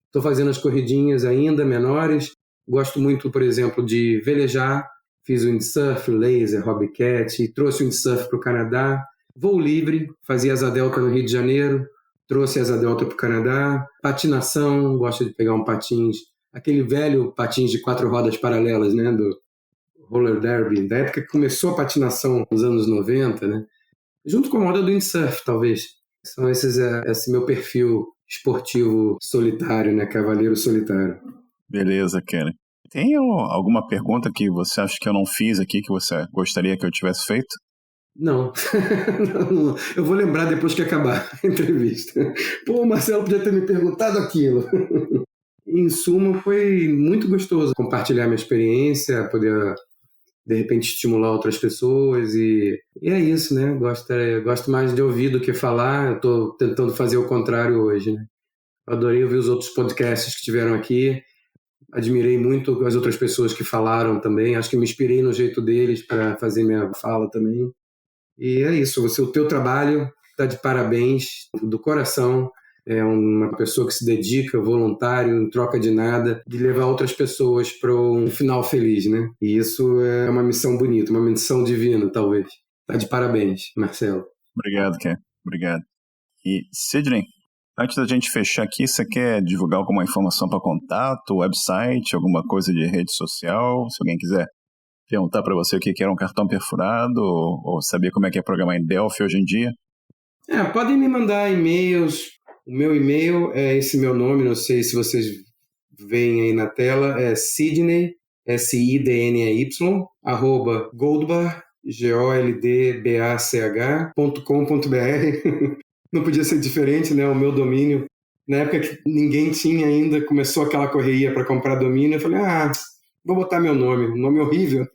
Estou fazendo as corridinhas ainda menores. Gosto muito, por exemplo, de velejar. Fiz windsurf, laser, hobbycat. Trouxe o windsurf para o Canadá. Voo livre, fazia asa delta no Rio de Janeiro. Trouxe asa delta para o Canadá. Patinação, gosto de pegar um patins. Aquele velho patins de 4 rodas paralelas, né? Do roller derby. Da época que começou a patinação nos anos 90, né? Junto com a moda do windsurf, talvez. São esse meu perfil esportivo solitário, né? Cavaleiro solitário. Beleza, Kelly. Tem alguma pergunta que você acha que eu não fiz aqui, que você gostaria que eu tivesse feito? Não. Não. Eu vou lembrar depois que acabar a entrevista. Pô, o Marcelo podia ter me perguntado aquilo. Em suma, foi muito gostoso compartilhar minha experiência, poder, de repente, estimular outras pessoas. E é isso, né? Gosto mais de ouvir do que falar. Estou tentando fazer o contrário hoje, né? Adorei ouvir os outros podcasts que tiveram aqui. Admirei muito as outras pessoas que falaram também. Acho que me inspirei no jeito deles para fazer minha fala também. E é isso. O teu trabalho está de parabéns, do coração. É uma pessoa que se dedica, voluntário, em troca de nada, de levar outras pessoas para um final feliz, né? E isso é uma missão bonita, uma missão divina, talvez. Tá de parabéns, Marcelo. Obrigado, Ken. Obrigado. E, Sidney, antes da gente fechar aqui, você quer divulgar alguma informação para contato, website, alguma coisa de rede social? Se alguém quiser perguntar para você o que era um cartão perfurado ou saber como é que é programar em Delphi hoje em dia? Podem me mandar e-mails. O meu e-mail é esse meu nome, não sei se vocês veem aí na tela, é Sidney, SIDNEY, @goldbach, goldbach.com.br. Não podia ser diferente, né? O meu domínio. Na época que ninguém tinha ainda, começou aquela correria para comprar domínio, eu falei, vou botar meu nome, um nome horrível.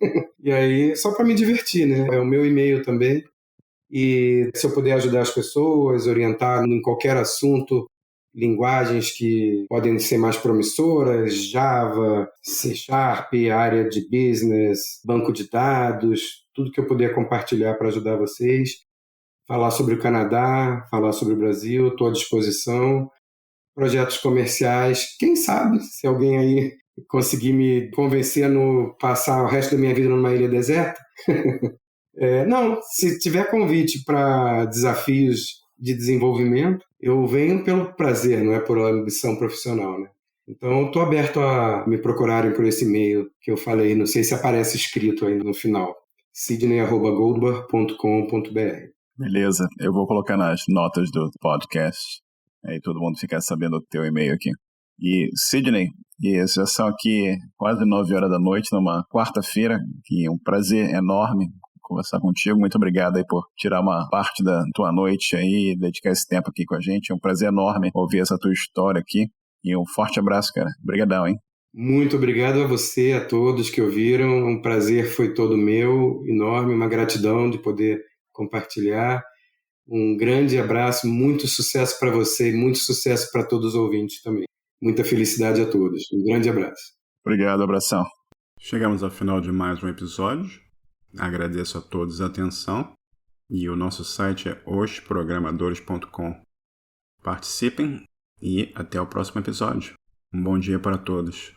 E aí, só para me divertir, né? É o meu e-mail também. E se eu puder ajudar as pessoas, orientar em qualquer assunto, linguagens que podem ser mais promissoras, Java, C Sharp, área de business, banco de dados, tudo que eu puder compartilhar para ajudar vocês. Falar sobre o Canadá, falar sobre o Brasil, estou à disposição. Projetos comerciais, quem sabe, se alguém aí conseguir me convencer a passar o resto da minha vida numa ilha deserta. Não, se tiver convite para desafios de desenvolvimento, eu venho pelo prazer, não é por ambição profissional, né? Então, estou aberto a me procurarem por esse e-mail que eu falei, não sei se aparece escrito aí no final, sidney@goldbach.com.br. Beleza, eu vou colocar nas notas do podcast, aí todo mundo fica sabendo o teu e-mail aqui. E, Sidney, já são aqui quase 9 horas da noite, numa quarta-feira, e um prazer enorme conversar contigo. Muito obrigado aí por tirar uma parte da tua noite aí e dedicar esse tempo aqui com a gente. É um prazer enorme ouvir essa tua história aqui. E um forte abraço, cara. Obrigadão, hein? Muito obrigado a você, a todos que ouviram. Um prazer foi todo meu, enorme, uma gratidão de poder compartilhar. Um grande abraço, muito sucesso para você e muito sucesso para todos os ouvintes também. Muita felicidade a todos. Um grande abraço. Obrigado, abração. Chegamos ao final de mais um episódio. Agradeço a todos a atenção e o nosso site é osprogramadores.com. Participem e até o próximo episódio. Um bom dia para todos.